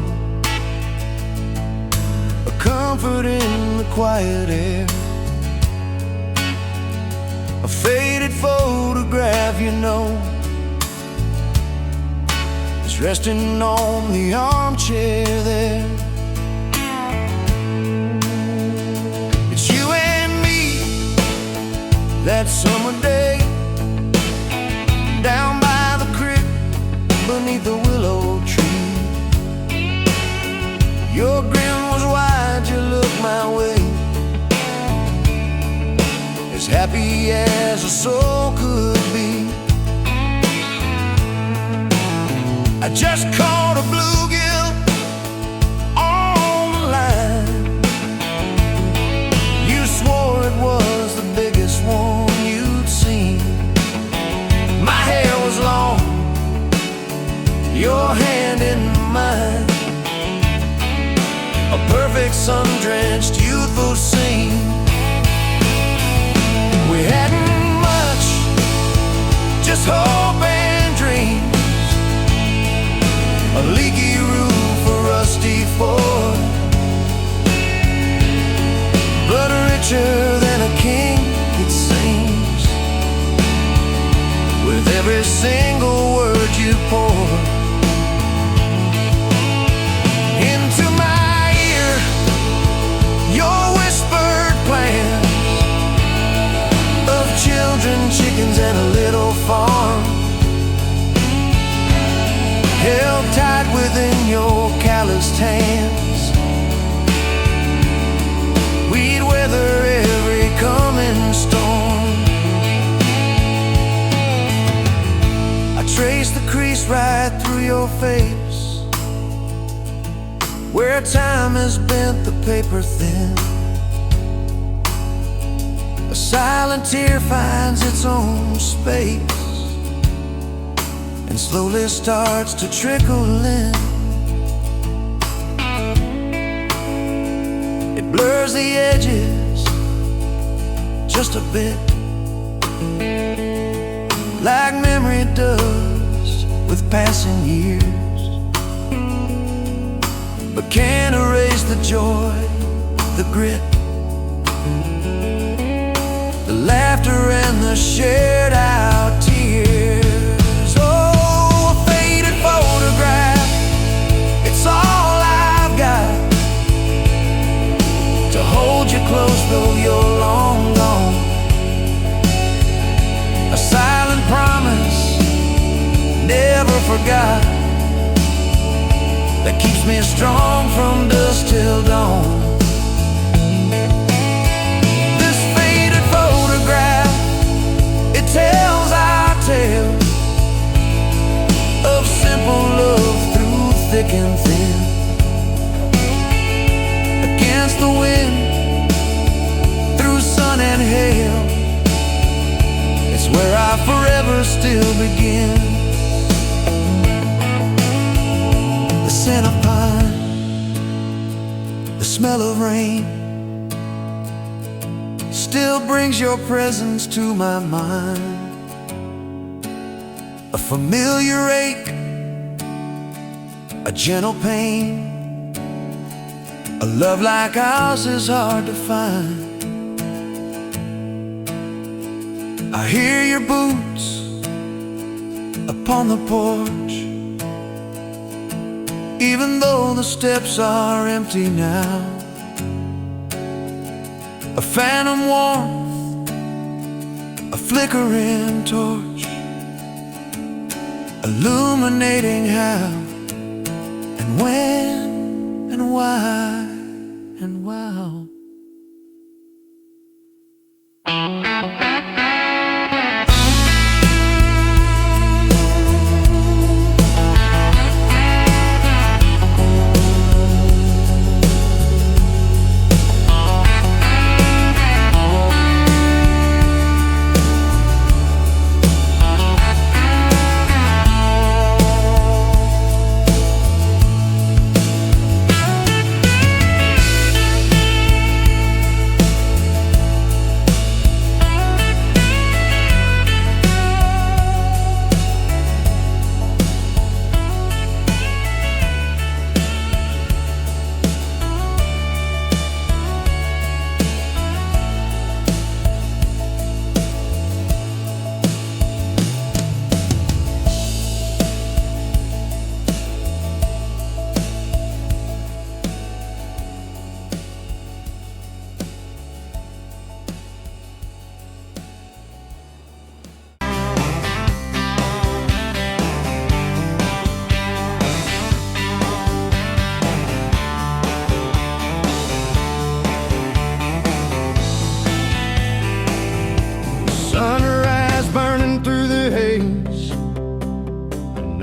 a comfort in the quiet air. A faded photograph, you know, is resting on the armchair there. It's you and me that summer day, down by the creek beneath the willow tree. Your grin was wide, you looked my way, as happy as a soul could be. I just caught a bluegill on the line. You swore it was the biggest one you'd seen. My hair was long, your hand in mine, a perfect sun-drenched youthful scene. We hadn't much, just hope and dreams, a leaky roof, a rusty Ford, but richer than a king, it seems, with every single word you pour into my ear. Your whispered plans of children, chickens, and a little farm, held tight within your calloused hands. We'd weather every coming storm. I traced the crease right through your face, where time has bent the paper thin. A silent tear finds its own space and slowly starts to trickle in. It blurs the edges just a bit, like memory does with passing years, but can't erase the joy, the grit, the laughter and the shared out tears. Oh, a faded photograph, it's all I've got to hold you close though you're long gone. A silent promise, never forgot, that keeps me strong from dusk till dawn. Tells our tale of simple love through thick and thin. Against the wind, through sun and hail, it's where I forever still begin. The scent of pine, the smell of rain, still brings your presence to my mind. A familiar ache, a gentle pain, a love like ours is hard to find. I hear your boots upon the porch, even though the steps are empty now. A phantom warmth, a flickering torch, illuminating how and when and why and wow.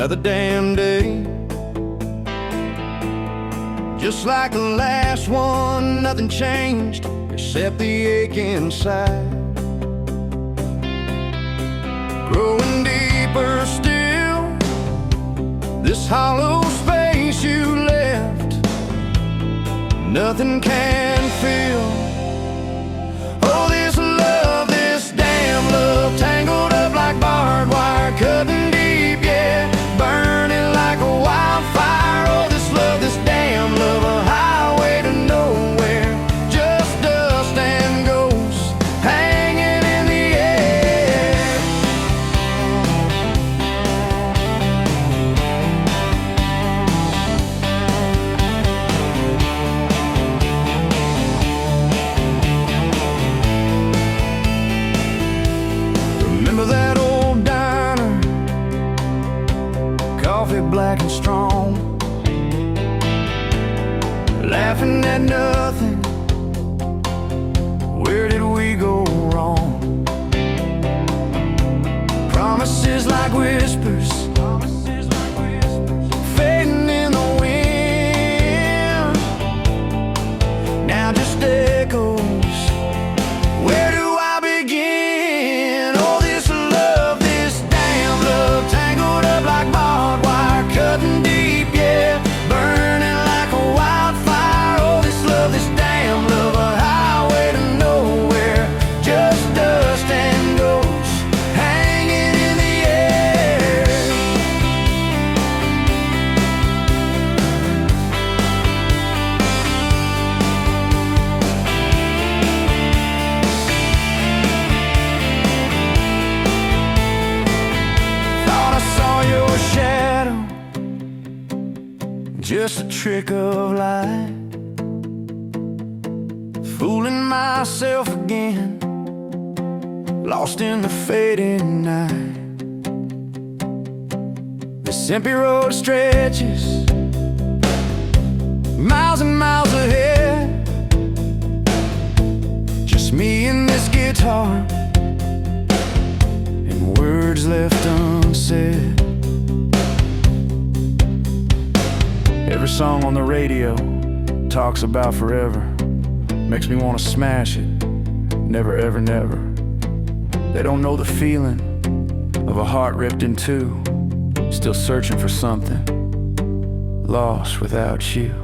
another damn day. Just like the last one, nothing changed except the ache inside. Growing deeper still, this hollow space you left, nothing can fill. Oh, this love, this damn love, tangled up like barbed wire, cutting deep, yeah, burning like a wildfire. Oh, this love, this damn love, a highway to nowhere, just dust and ghosts hanging in the air. Remember that old diner, coffee black and strong, laughing at nothing. Where did we go wrong? Promises like whispers, fading in the wind, now just echoes. Where do I begin? Oh, this love, this damn love, tangled up like barbed wire, cutting deep, yeah, burning like a wildfire. Oh, this love, this damn love, a highway to nowhere, just dust and ghosts hanging in the air. Thought I saw your shadow, just a trick of light, fooling myself again, lost in the fading night. This empty road stretches miles and miles ahead, just me and this guitar, and words left unsaid. Every song on the radio talks about forever, makes me want to smash it, never ever never. They don't know the feeling of a heart ripped in two, still searching for something, lost without you.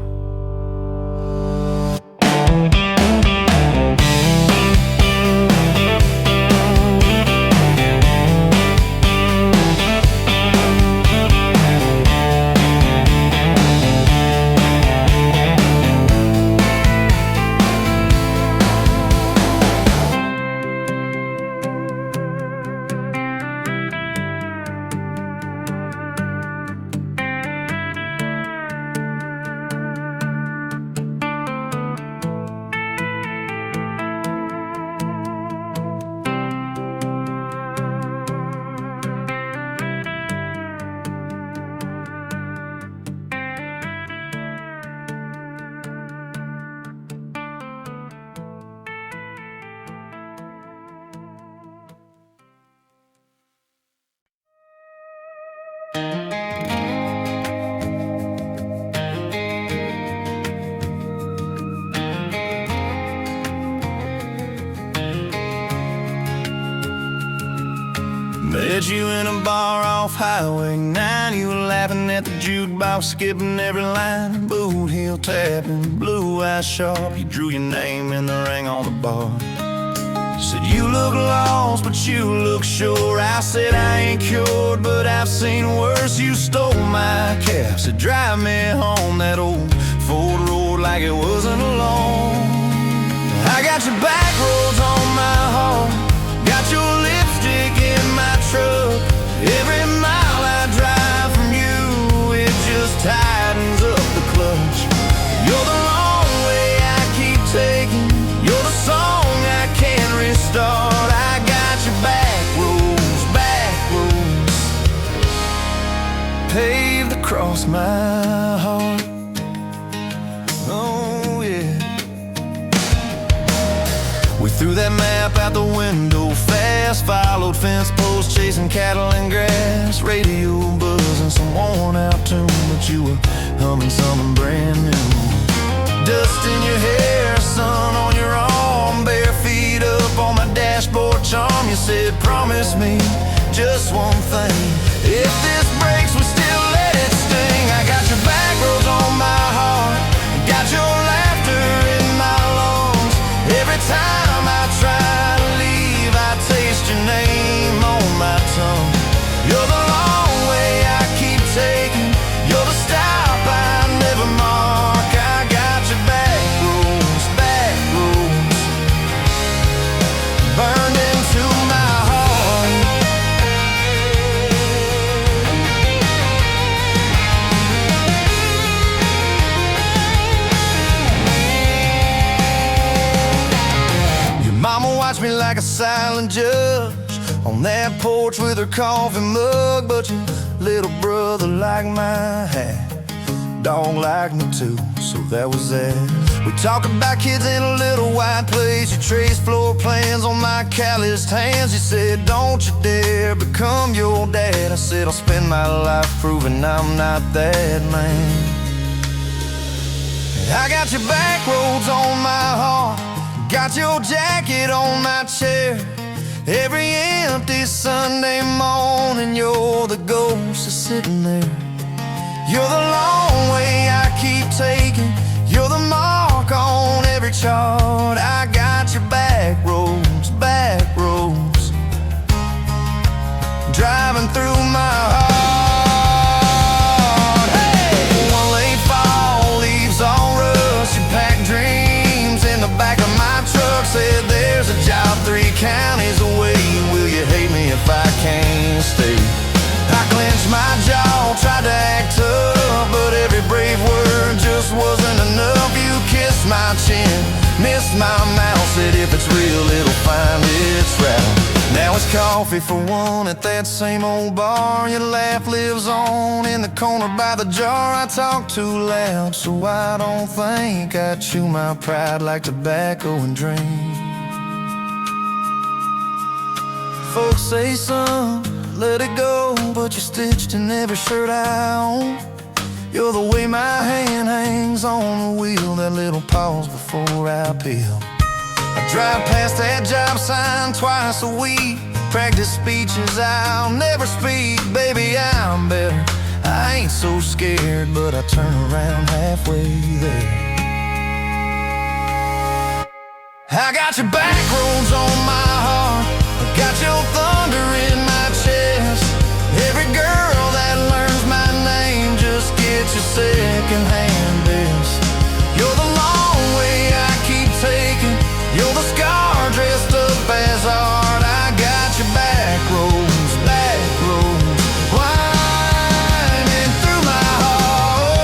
Met you in a bar off Highway 9. You were laughing at the jukebox, skipping every line. Boot heel tapping, blue eyes sharp. You drew your name in the ring on the bar. Said you look lost, but you look sure. I said I ain't cured, but I've seen worse. You stole my cab, said drive me home. That old Ford road like it wasn't alone. I got your back roads on my heart, got your lipstick in my truck. Every mile I drive from you, it just tightens up the clutch. You're the long way I keep taking, you're the song I can't restart. I got your back roads, paved across my heart. Oh yeah. We threw that map out the window fast, followed fence posts, chasing cattle and grass, radio buzzing, some worn out tune, but you were humming something brand new. Dust in your hair, sun on your arm, bare feet up on my dashboard charm. You said, promise me just one thing, if this breaks, we still let it sting. I got your back roads on my heart, got your laughter in my lungs. Every time I try to leave, I taste your name on my tongue. You're the long way I keep taking, you're the stop I never mark. I got your back roads, burned into my heart. Your mama watched me like a silent judge on that porch with her coffee mug, but your little brother liked my hat, dog liked me too, so that was that. We talk about kids in a little white place. You traced floor plans on my calloused hands. You said, don't you dare become your dad. I said, I'll spend my life proving I'm not that man. I got your back roads on my heart, got your jacket on my chair. Every empty Sunday morning, you're the ghost that's sitting there. You're the long way I keep taking, you're the mark on every chart. I got your back roads, driving through my heart. Hey! One late fall, leaves on rust, you packed dreams in the back of my truck. Said there's a job 3 counties away, will you hate me if I can't stay? I clenched my jaw, tried to act tough, but every brave word just wasn't enough. You kissed my chin, missed my mouth, said if it's real, it'll find its route. Now it's coffee for one at that same old bar. Your laugh lives on in the corner by the jar. I talk too loud, so I don't think I chew my pride like tobacco and drink. Folks say, son, let it go, but you're stitched in every shirt I own. You're the way my hand hangs on the wheel, that little pause before I peel. I drive past that job sign twice a week, practice speeches I'll never speak. Baby, I'm better, I ain't so scared, but I turn around halfway there. I got your back roads on my heart, got your thunder in my chest. Every girl that learns my name just gets your second-hand best. You're the long way I keep taking, you're the scar dressed up as art. I got your back roads, winding through my heart,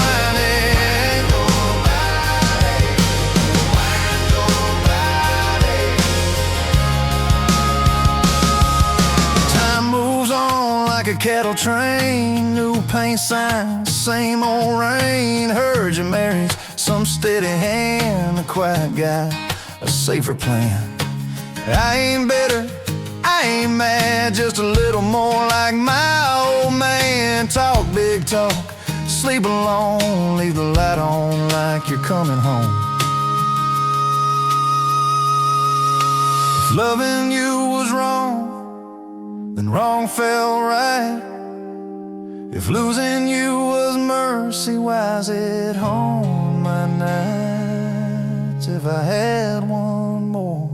winding. Time moves on like a cattle train, new paint signs, same old rain. Heard you married some steady hand, a quiet guy, a safer plan. I ain't bitter, I ain't mad, just a little more like my old man. Talk big talk, sleep alone, leave the light on like you're coming home. If loving you was wrong, then wrong felt right. If losing you was mercy, why's it haunt my nights? If I had one more.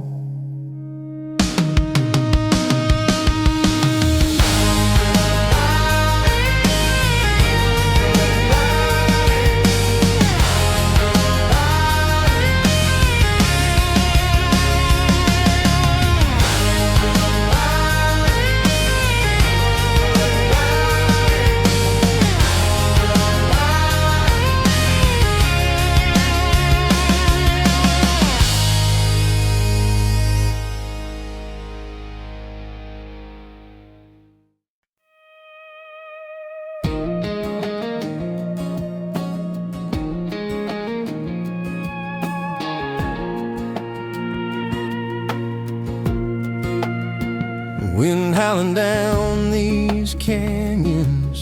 Wind howling down the these canyons,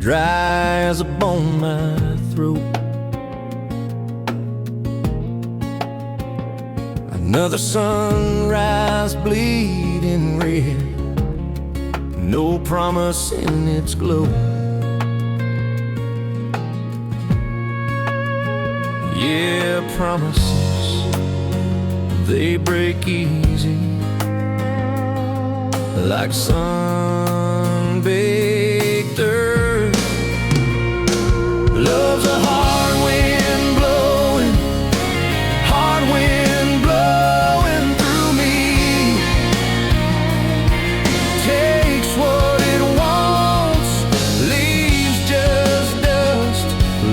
dry as a bone my throat. Another sunrise bleeding red, no promise in its glow. Yeah, promises, they break easy, like sun-baked earth. Love's a hard wind blowing, hard wind blowing through me. Takes what it wants, leaves just dust.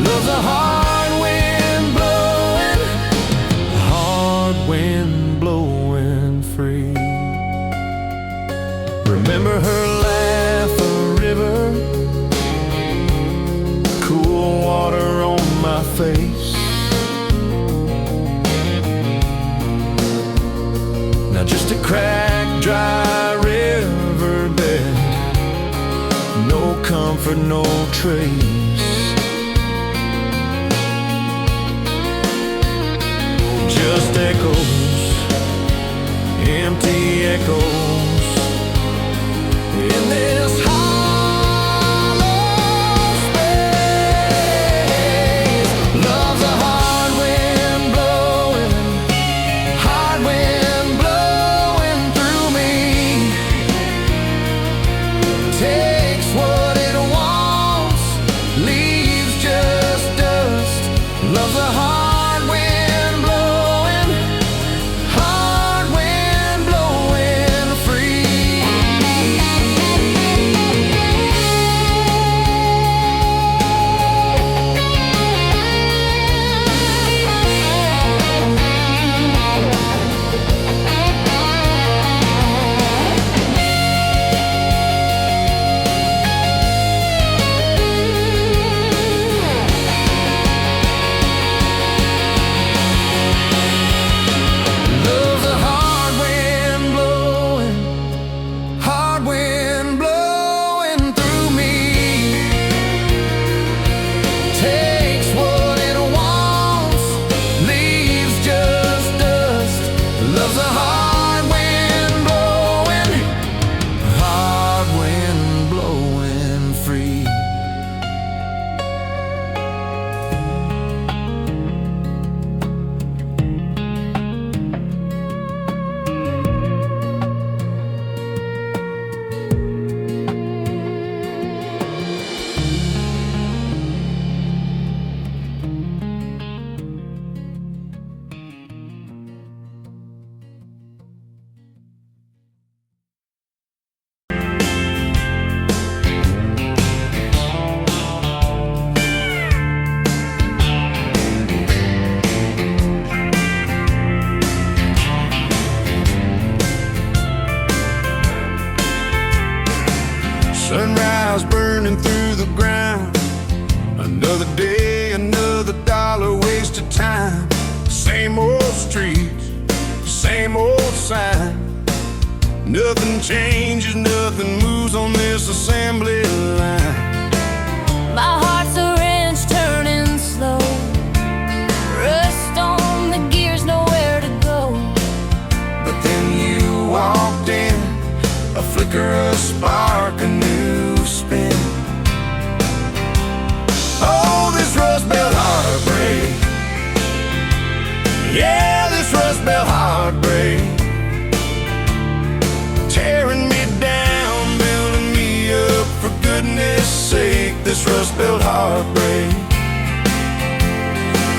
Love's a hard wind blowing, hard wind blowing free. Remember her laugh, a river, cool water on my face. Now just a cracked, dry riverbed, no comfort, no trace. Just echoes, empty echoes in this hollow space. Love's a hard wind blowing, hard wind blowing through me. Takes what it wants, leaves just dust. Love's a hard wind blowing, hard wind blowing free. Love's a hard wind blowing, hard wind blowing through me. Takes what it wants, leaves just dust. Love's a hard wind blowing free. Sunrise burning through the ground. Another day, another dollar wasted time. Same old streets, same old sign. Nothing changes, nothing moves on this assembly line. My heart's a wrench turning slow, rust on the gears, nowhere to go. But then you walked in, a flicker, a spark, a new spin. Oh, this Rust Belt heartbreak. Yeah, this Rust Belt heartbreak. Tearing me down, building me up, for goodness sake, this Rust Belt heartbreak.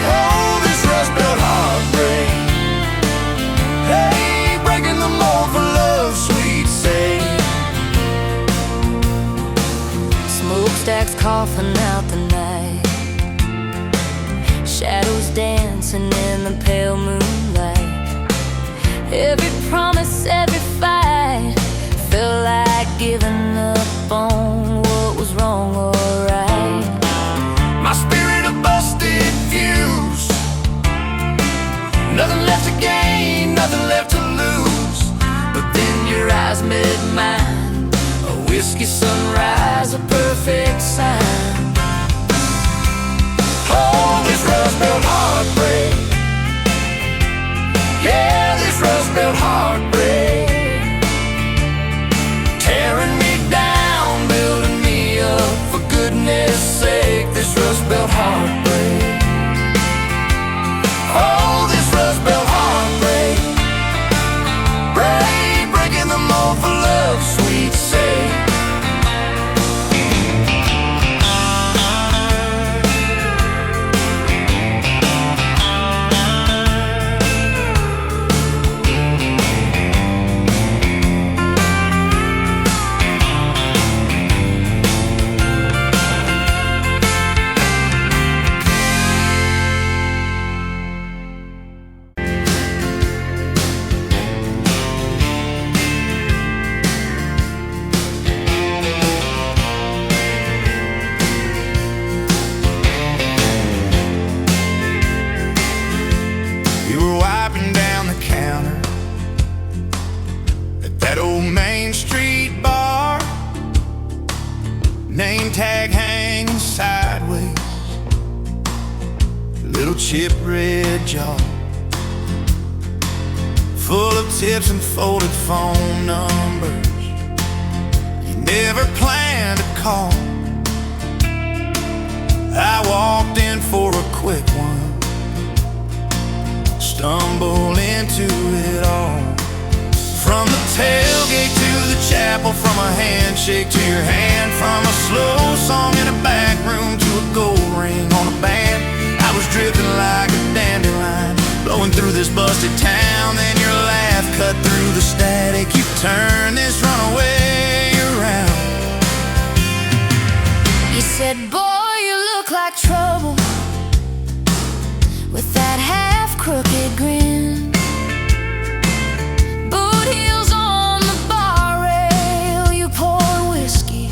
Oh, this Rust Belt heartbreak. Hey, breaking the mold for love's sweet sake. Smokestacks coughing out the night, shadows dancing in the pale moonlight. Every promise, every fight felt like giving up on what was wrong or right. My spirit a busted fuse, nothing left to gain, nothing left to lose. But then your eyes met mine, whiskey sunrise, a perfect sign. Oh, this Rust Belt heartbreak. Yeah, this Rust Belt heartbreak. Tearing me down, building me up. For goodness sake, this Rust Belt heartbreak. Oh, this Rust Belt heartbreak. Breaking the mold for love's sweet sake. You were wiping down the counter at that old Main Street bar, name tag hanging sideways, little chip red jar full of tips and folded phone numbers you never planned to call. I walked in for a quick one, stumble into it all. From the tailgate to the chapel, from a handshake to your hand, from a slow song in a back room to a gold ring on a band. I was drifting like a dandelion, blowing through this busted town. Then your laugh cut through the static. You turned this runaway around. You said, boy, you look like trouble, with that half-crooked grin. Boot heels on the bar rail, you pour whiskey,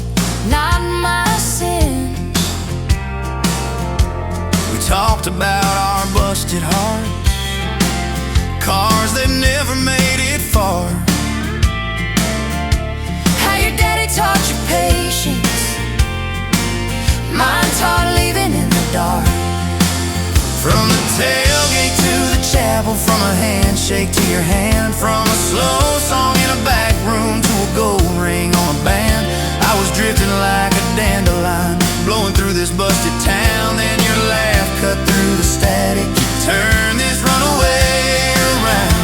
not my sin. We talked about our busted hearts, cars that never made it far, How your daddy taught you patience, mine taught leaving in the dark. from the tailgate to the chapel, from a handshake to your hand, from a slow song in a back room to a gold ring on a band. I was drifting like a dandelion, blowing through this busted town. Then your laugh cut through the static. You turned this runaway around.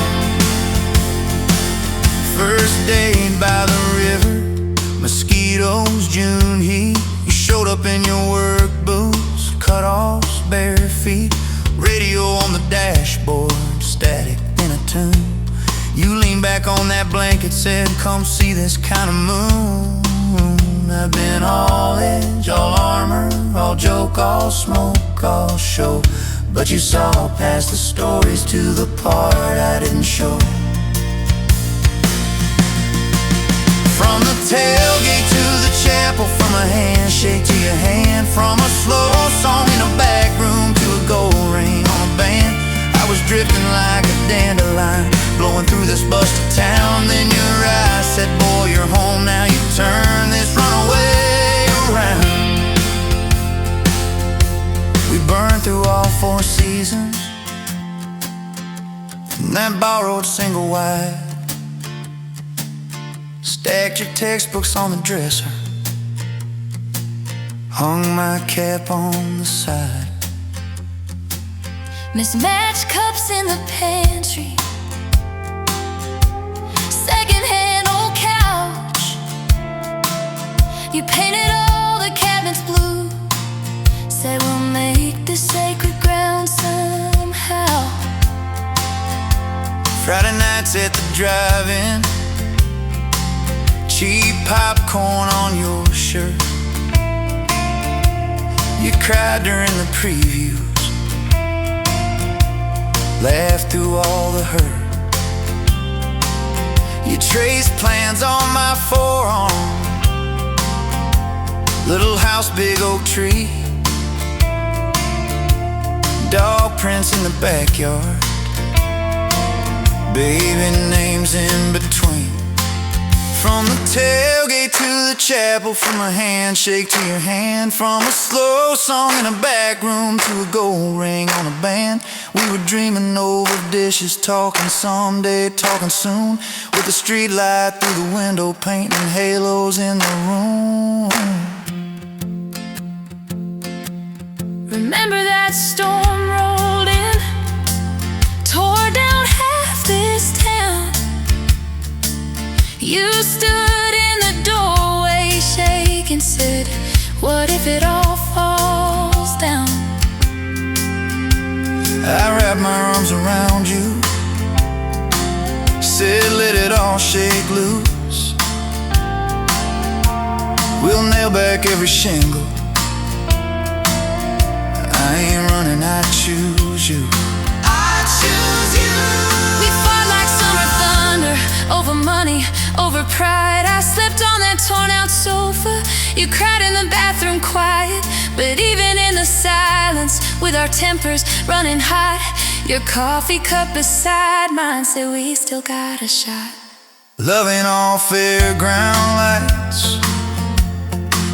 First date by the river, mosquitoes, June heat. You showed up in your work boots, cut-offs, bare feet, radio on the dashboard, static in a tune. You leaned back on that blanket, said, come see this kind of moon. I've been all edge, all armor, all joke, all smoke, all show, but you saw past the stories to the part I didn't show. From the tailgate to the chapel, from a handshake to your hand, from a slow song in a back room to a gold ring on a band. I was drifting like a dandelion, blowing through this busted town. Then your eyes said, boy, you're home now. You turn this runaway around. We burned through all 4 seasons in that borrowed single wide. Stacked your textbooks on the dresser, hung my cap on the side. Mismatched cups in the pantry, secondhand old couch. You painted all the cabinets blue, said we'll make this sacred ground somehow. Friday nights at the drive-in, cheap popcorn on your shirt. You cried during the previews, laughed through all the hurt. You traced plans on my forearm, little house, big oak tree, dog prints in the backyard, baby names in between. From the tailgate to the the chapel, from a handshake to your hand, from a slow song in a back room to a gold ring on a band. We were dreaming over dishes, talking someday, talking soon, with the street light through the window, painting halos in the room. Remember that storm rolled in, tore down half this town. You stood in the doorway, shaking, said, what if it all falls down? I wrapped my arms around you, said let it all shake loose. We'll nail back every shingle. I ain't running, I choose you. I choose you. We fought like summer thunder, over money, over pride. I slept on that torn out sofa. You cried in the bathroom quiet. But even in the silence, with our tempers running hot, your coffee cup beside mine said we still got a shot. Loving all fairground lights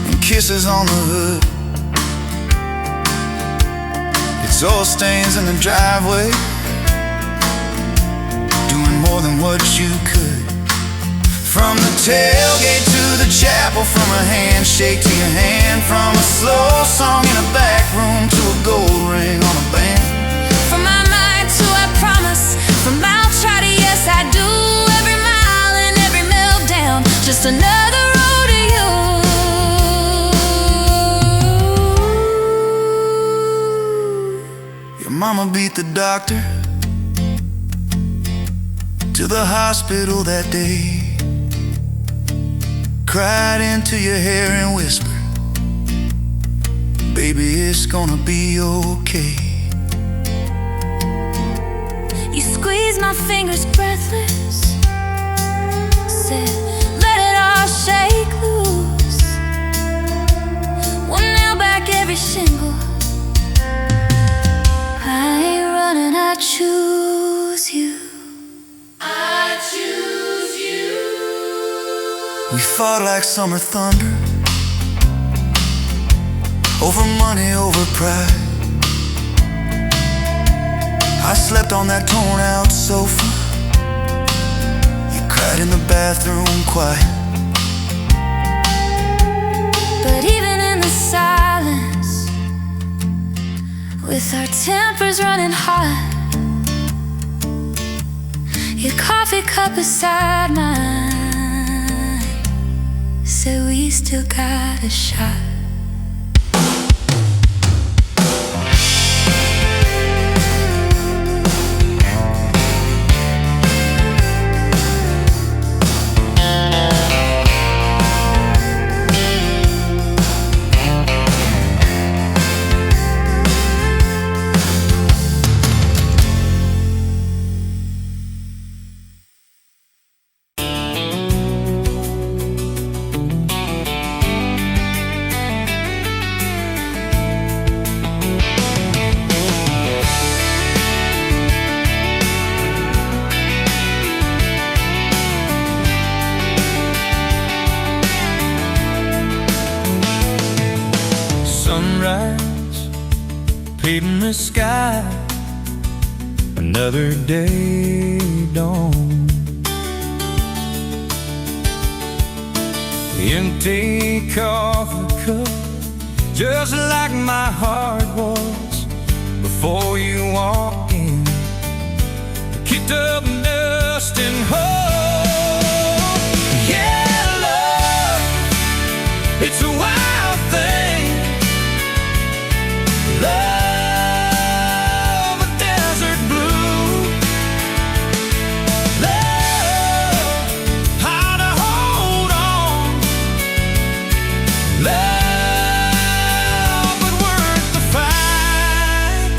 and kisses on the hood. It's oil stains in the driveway, doing more than what you could. From the tailgate to the chapel, from a handshake to your hand, from a slow song in a back room to a gold ring on a band. From my mind to I promise, from I'll try to yes I do, every mile and every meltdown, just another road to you. Your mama beat the doctor to the hospital that day, cried into your hair and whispered, baby, it's gonna be okay. You squeezed my fingers breathless, said, let it all shake loose. We'll nail back every shingle. I ain't running, I choose you. I choose you. We fought like summer thunder, over money, over pride. I slept on that torn out sofa. You cried in the bathroom quiet. But even in the silence, with our tempers running hot, your coffee cup beside mine said we still got a shot. Sunrise, paving the sky, another day dawn. Empty coffee cup, just like my heart was before you walked in. Kicked up dust and hope. Yeah, love, it's a wild thing. Love, a desert blue. Love, how to hold on. Love, but worth the fight.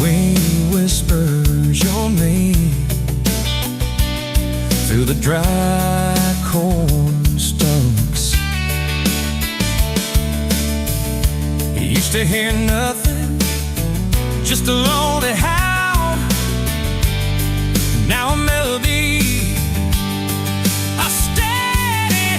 Wind whispers your name through the dry corn stalks. Used to hear nothing, just a lonely howl. Now a melody, a steady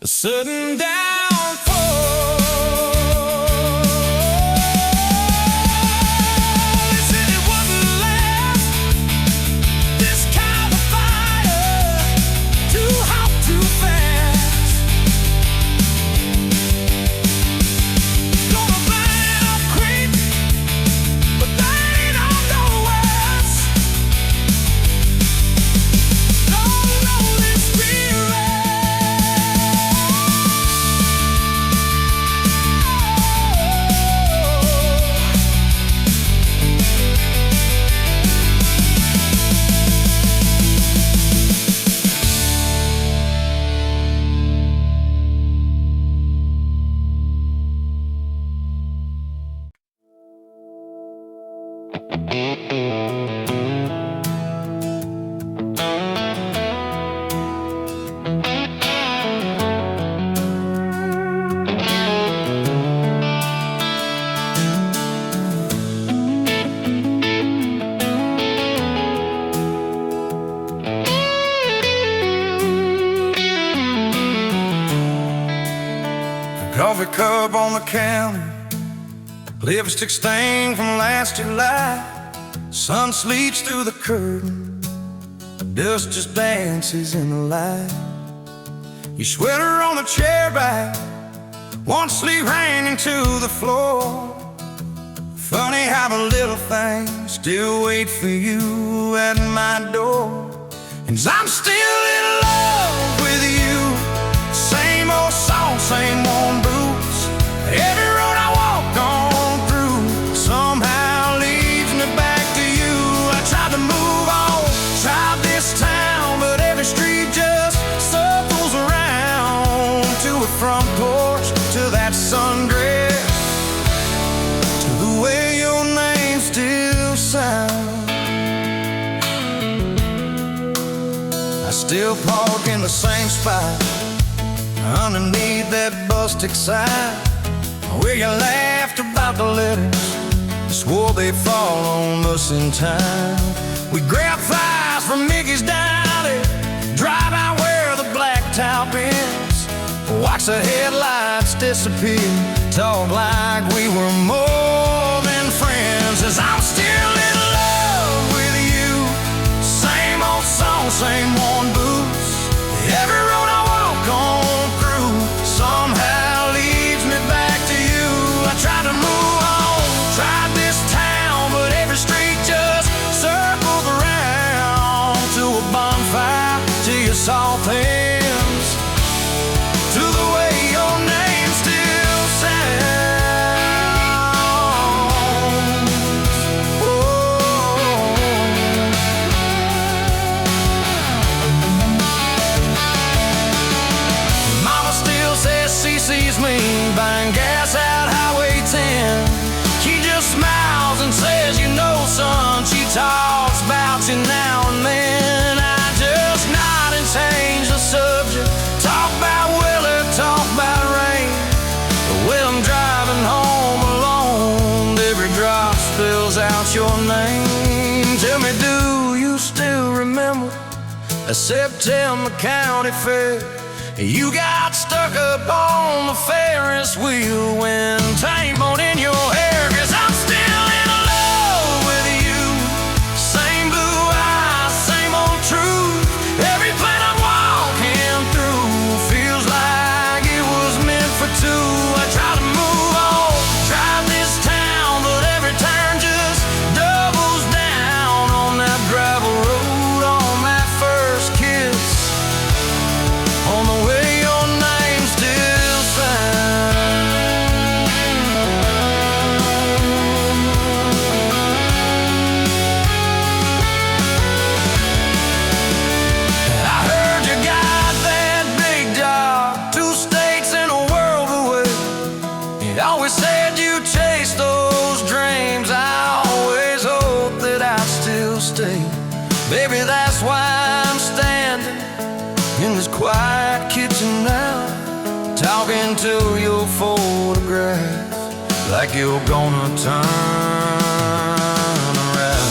a sudden downfall. They said it wouldn't last, this kind of fire, too hot, too fast. Gonna burn it up quick, but they ain't on no words. Don't know this spirit. Coffee cup on the counter, lipstick stain from last July. Sun sleeps through the curtain, dust just dances in the light. Your sweater on the chair back, one sleeve hanging to the floor. Funny how the little things still wait for you at my door. And I'm still in love with you. Same old song, same old boots. Every road I walk on through somehow leads me back to you. I tried to move on, tried this town, but every street just circles around. To a front porch, to that sundress, to the way your name still sounds. I still park in the same spot underneath that busted sign, where you laughed about the letters, swore they'd fall on us in time. We grab flies from Mickey's Deli, drive out where the blacktop ends, watch the headlights disappear, talk like we were more than friends. As I'm still in love with you, same old song, same worn boots. Every road I walk on somehow leads me back to you. I tried to move on, tried this town, but every street just circles around. To a bonfire, to your soft hands, to the way your name still sounds. Oh. Mama still says she sees me buying gas out Highway 10. She just smiles and says, you know, son, she talks about you now and then. I just nod and change the subject, talk about weather, talk about rain. But when I'm driving home alone, every drop spills out your name. Tell me, do you still remember a September county fair? You got stuck up on the Ferris wheel when time bone in your hair. 'Cause I'm still in love with you. Same blue eyes, same old truth. Every plan I'm walking through feels like it was meant for two. I try to move on, drive this town, but every turn just doubles down on that gravel road, on that first kiss, on the way your name still sounds. I heard you got that big job, 2 states and a world away. You always said you chased those dreams. I always hoped that I'd still stay. Baby, that's why I'm standing in this quiet kitchen now, talking to your photograph like you're gonna turn around.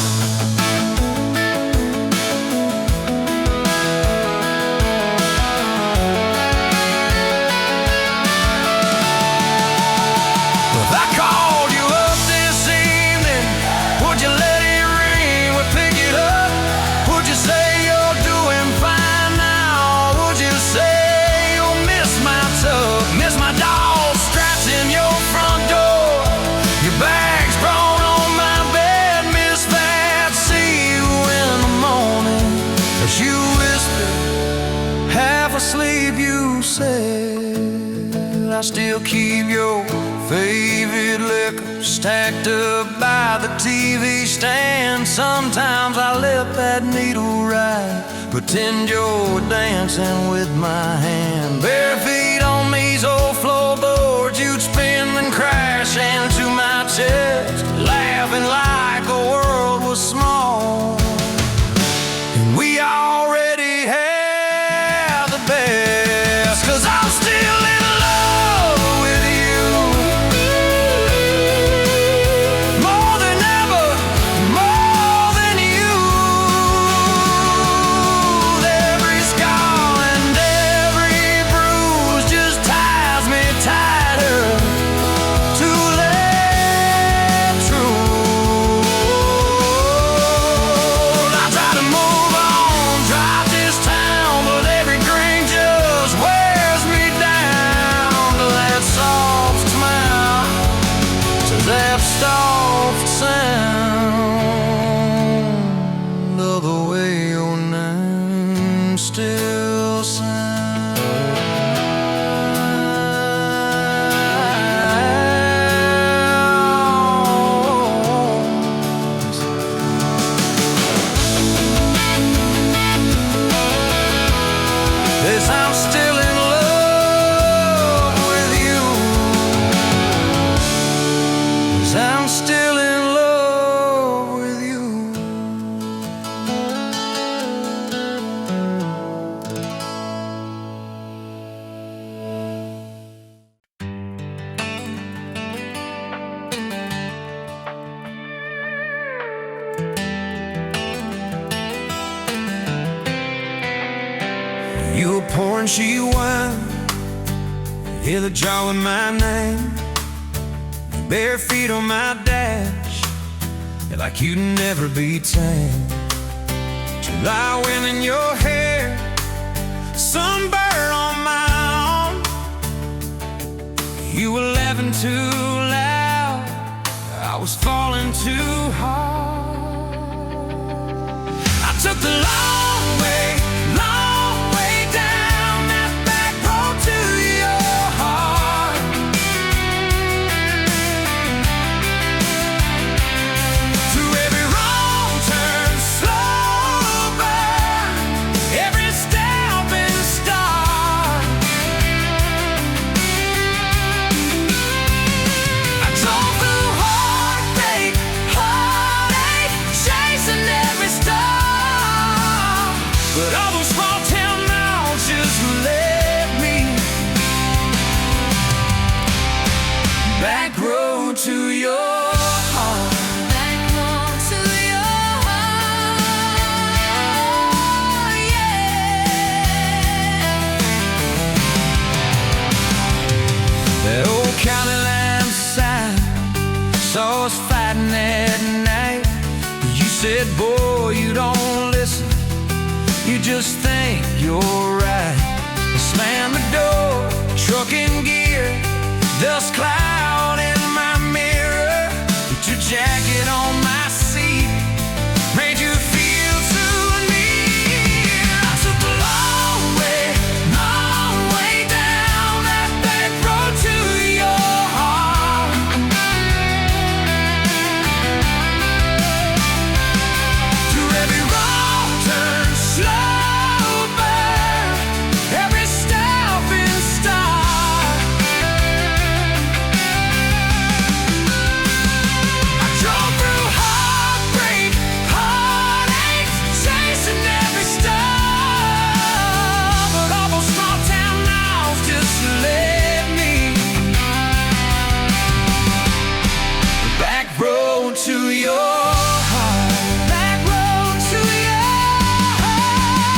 you said. I still keep your favorite liquor stacked up by the TV stand. Sometimes I let that needle ride, pretend you're dancing with my hand. Bare feet on these old floorboards, you'd spin and crash into my chest, laughing like the world was small. And we already had the best, 'cause I'm still in love with you, more than ever, more than you. Every scar and every bruise just ties me tighter to let true. I try to move on, drive this town, but every drink just wears me down to that soft smile, to that soft sound of the way your name still sounds. Yes, I'm still in love with you. Yes, I'm still in love with you. You were pouring cheap wine, hear the jar with my name, bare feet on my dash, like you'd never be tamed. July wind in your hair, sunburn on my arm. You were laughing too loud, I was falling too hard. I took the long way down that back road to your heart. Through every wrong turn, slow burn, every step and start. I drove through heartbreak, heartache, chasing every star. But all those small town miles just led me back road to your heart. Back home to your heart, yeah. That old county line sign saw us fighting at night. You said, boy, you don't listen, you just think you're right. I slammed the door, truck in gear, dust cloud in my mirror. Put your jacket on my seat, made you feel too near. I took the long way down that back road to your heart. Through every wrong turn, slow burn, every step and start. I drove through heartbreak, heartache, chasing every star. But all those small town miles just led me back road to your heart. Back road to your heart.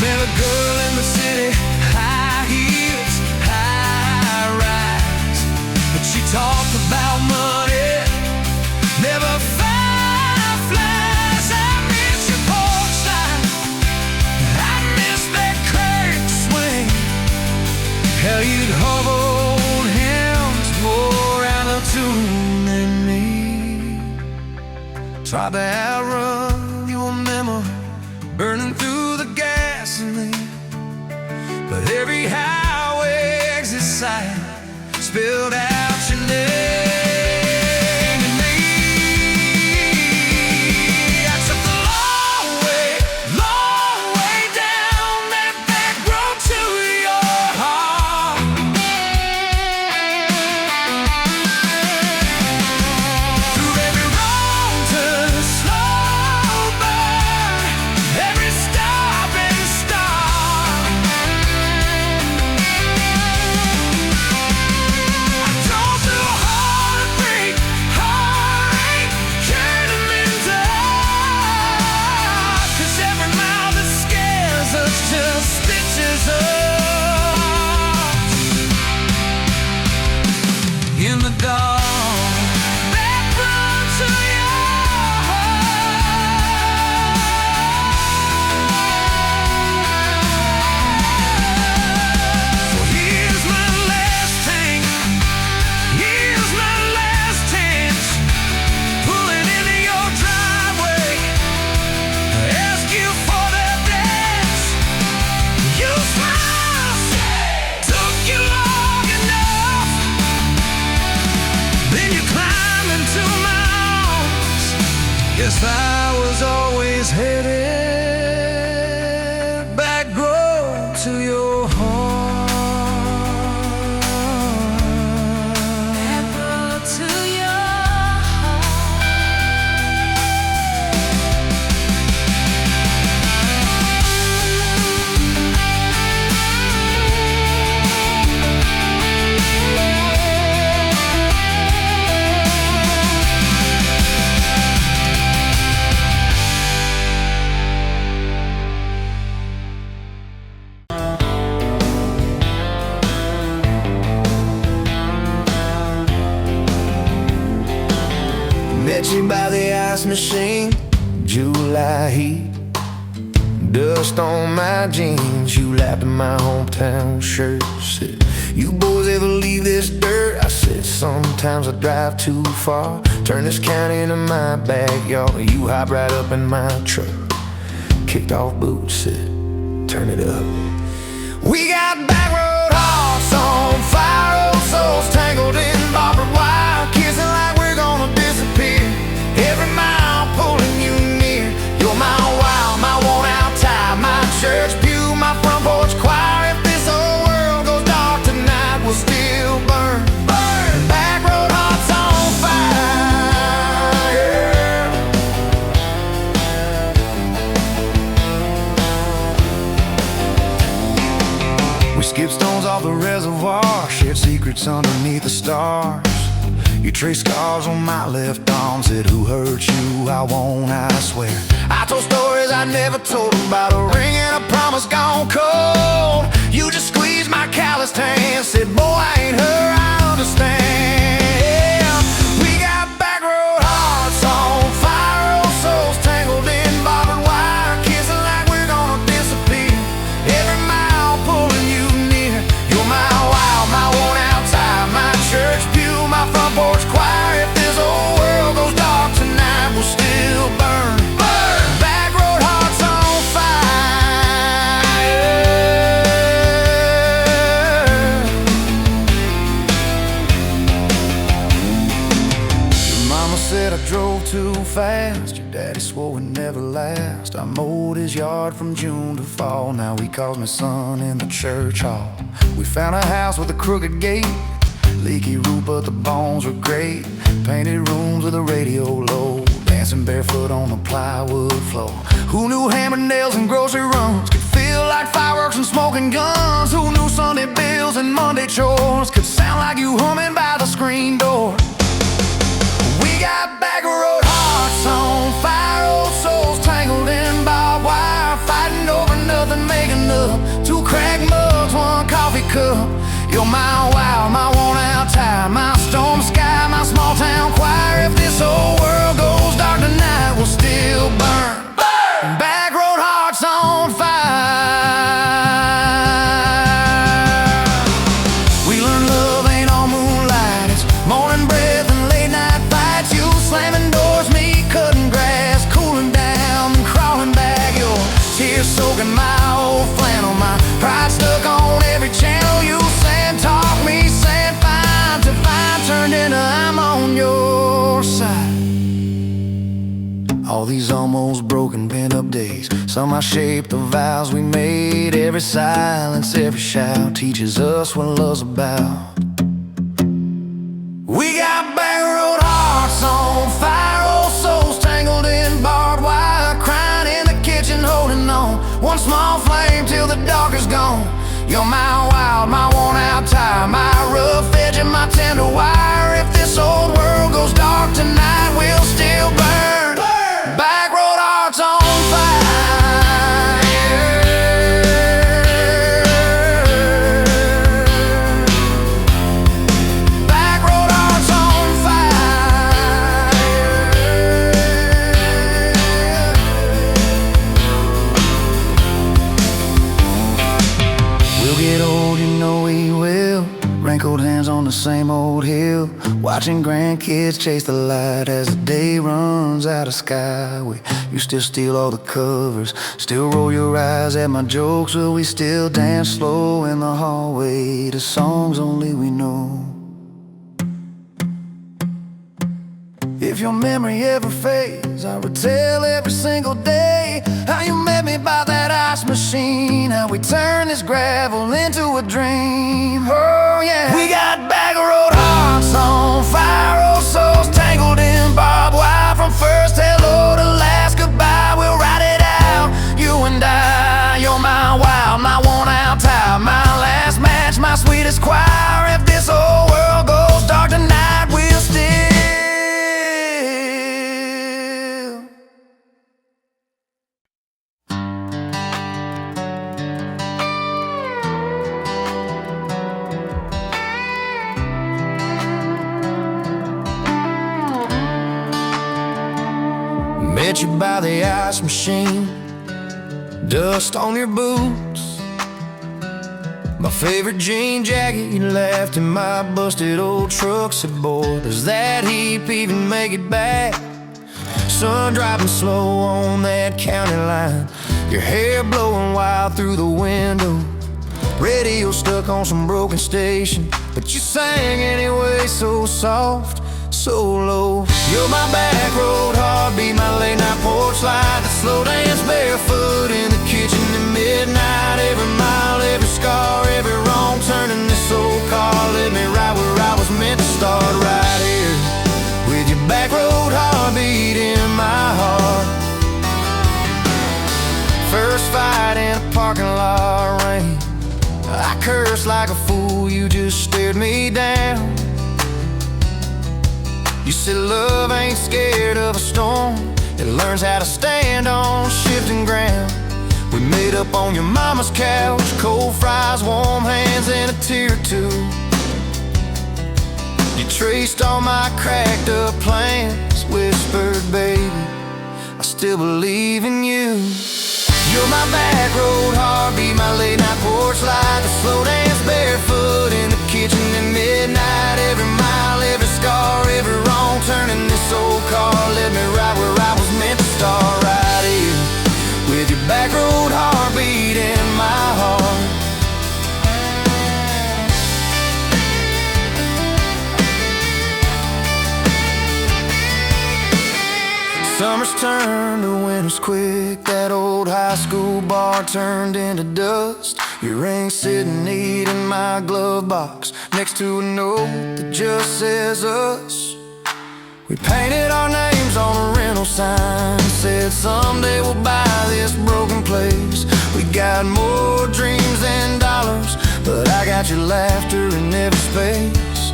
Met a girl in the city, high heels, high rise. But she talked about money, never fireflies. I miss your porch light, I miss that curtain swing. How you'd hold hands more out of tune than me. Tried to outrun your memory, burning through the gasoline. But spilled out your name to me. I took the long way down that back road to your heart. Through every wrong turn, slow burn, every stop and start. I drove through heartbreak, heartache, turning into heart. 'Cause every mile that scares us just stitches us in the dark. Back road to your heart. So here's my last tank, here's my last chance, pulling into your driveway, ask you for that dance. You smile, took you long enough, then you climb into my arms. Guess I was always headed back road to your heart. Back road to your heart. Met you by the ice machine, July heat, dust on my jeans. You lapped in my hometown shirt, said, "You boys ever leave this dirt?" I said, "Sometimes I drive too far, turn this county into my backyard." You hop right up in my truck, kicked off boots, said, "Turn it up." We got back road hearts on fire, old souls tangled in barbed wire, kissing like we're gonna disappear. Every mile pulling you near. You're my wild, my worn out tie, my church pew, my front porch choir. If this whole world goes dark tonight, we'll still burn. Burn. Back road hearts on fire. We skipped stones off the reservoir, shared secrets underneath the stars. You traced scars on my left arm, said, "Who hurt you? I won't, I swear." I told stories I never told about a ring and a promise gone cold. You just squeezed my calloused hand, said, "Boy, I ain't her, I understand." We got back road hearts on fire, old souls tangled in barbed wire, kissing like we're gonna disappear. Every mile pulling you near. You're my wild, my worn out tie, my church pew, my front porch choir. If this whole world goes dark tonight, we'll still burn. Burn. Back road hearts on fire. Your mama said I drove too fast, your daddy swore we'd never last. I mowed his yard from June to fall, now he calls me son in the church hall. We found a house with a crooked gate, leaky roof but the bones were great. Painted rooms with a radio low, dancing barefoot on the plywood floor. Who knew hammered nails and grocery runs could feel like fireworks and smoking guns? Who knew Sunday bills and Monday chores could sound like you humming by the screen door? We got back road hearts on fire, old souls tangled in barbed wire, fighting over nothing, making up two cracked mugs, one coffee cup. You're my wild, my worn out tie, my storm sky, my small town choir. If this whole world goes dark tonight, we'll still burn. Burn. Back road hearts on fire. We learned love ain't all moonlight, it's morning breath and late night fights. You slamming doors, me cutting grass, cooling down and crawling back. Your tears soaking my old flannel, my pride stuck on every channel. You saying talk me Somehow shape the vows we made. Every silence, every shout teaches us what love's about. We got back road hearts on fire, old souls tangled in barbed wire, crying in the kitchen, holding on. One small flame till the dark is gone. You're my wild, my worn out tire, my rough edge and my tender wire. If this old world goes dark tonight, we'll still burn. Back road hearts on fire. Back road hearts on fire. We'll get old, you know we will. Wrinkled hands on the same old hill, watching grandkids chase the light as the day runs out of sky. You still steal all the covers, still roll your eyes at my jokes. Will we still dance slow in the hallway to songs only we know? If your memory ever fades, I retell every single day how you met me by that ice machine, how we turned this gravel into a dream. Oh yeah, we got back road hearts on fire, old souls tangled in barbed wire. From first hello to last goodbye, we'll ride it out, you and I. You're my wild, my worn out tire, my last match, my sweetest choir. If this whole world goes dark tonight, we'll still met you by the ice machine, dust on your boots, my favorite jean jacket you left in my busted old truck. Said, boy, does that heap even make it back? Sun driving slow on that county line, your hair blowing wild through the window, radio stuck on some broken station, but you sang anyway, so soft, so low. You're my back road heartbeat, my late night porch light, the slow dance barefoot in the kitchen at midnight. Every mile, every scar, every wrong turn in this old car led me right where I was meant to start, right here with your back road heartbeat in my heart. First fight in a parking lot rain, I cursed like a fool, you just stared me down. You said love ain't scared of a storm, it learns how to stand on shifting ground. We made up on your mama's couch, cold fries, warm hands, and a tear or two. You traced all my cracked up plans, whispered, baby, I still believe in you. You're my back road heartbeat, my late night porch light, the slow dance barefoot in the kitchen at midnight. Every mile, every scar, every wrong turn in this old car led me right where I was meant to start, right here with your back road heartbeat in my heart. Summers turned to winters quick, that old high school bar turned into dust. Your ring sitting neat in my glove box, next to a note that just says us. We painted our names on a rental sign, said someday we'll buy this broken place. We got more dreams than dollars, but I got your laughter in every space.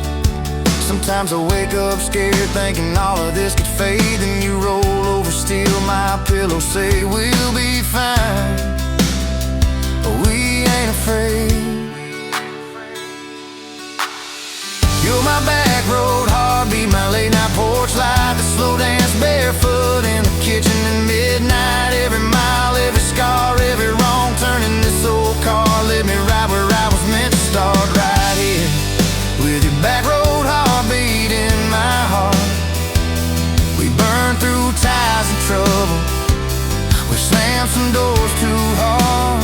Sometimes I wake up scared thinking all of this could fade, then you roll over, steal my pillow, say we'll be fine, but we ain't afraid. You're my back road heartbeat, my late night porch light, the slow dance barefoot in the kitchen at midnight. Every mile, every scar, every wrong turn in this old car led me right where I was meant to start, right here with your back road heartbeat in my heart. We burned through ties and trouble, we slammed some doors too hard,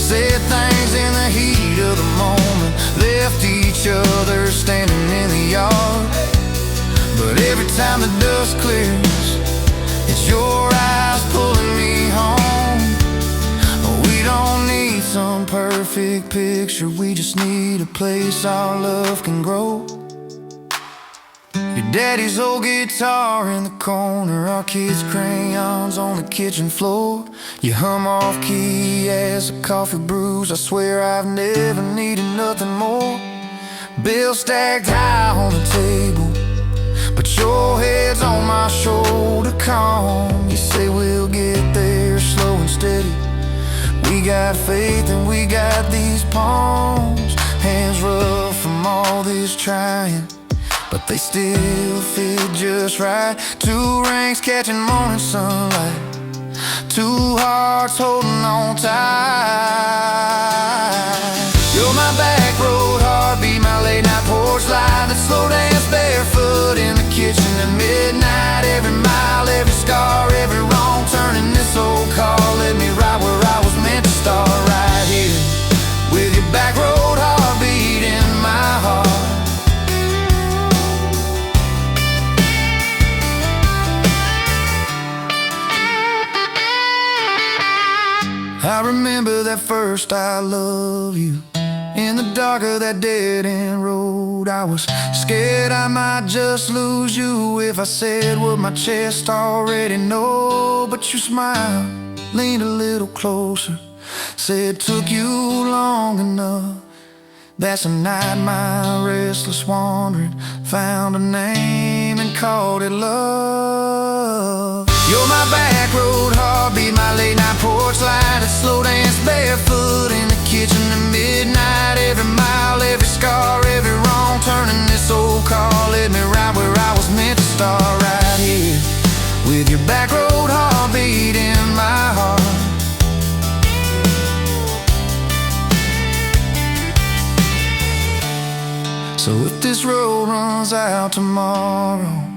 said things in the heat of the moment, left each other standing in the yard. But every time the dust clears, it's your eyes pulling me home. perfect picture. We just need a place our love can grow. Your daddy's old guitar in the corner, our kids' crayons on the kitchen floor. You hum off key as the coffee brews. I swear I've never needed nothing more. Bills stacked high on the table, but your head's on my shoulder, calm. You say we'll get there slow and steady. We got faith and we got these palms. Hands rough from all this trying, but they still fit just right. Two rings catching morning sunlight, two hearts holding on tight. You're my back road heartbeat, my late night porch light, that slow dance barefoot in the kitchen at midnight. Every mile, every scar, every wrong turn in this old car led me right where I was meant to start, right here with your back road heartbeat in my heart. I remember that first I love you in the dark of that dead-end road. I was scared I might just lose you if I said what my chest already know. But you smiled, leaned a little closer, said took you long enough. That's a night my restless wandering found a name and called it love. You're my back road heartbeat, my late night porch light, a slow dance barefoot in the kitchen at midnight. Every mile, every scar, every wrong turn in this old car led me right where I was meant to start, right here with your back road heartbeat in my heart. So if this road runs out tomorrow,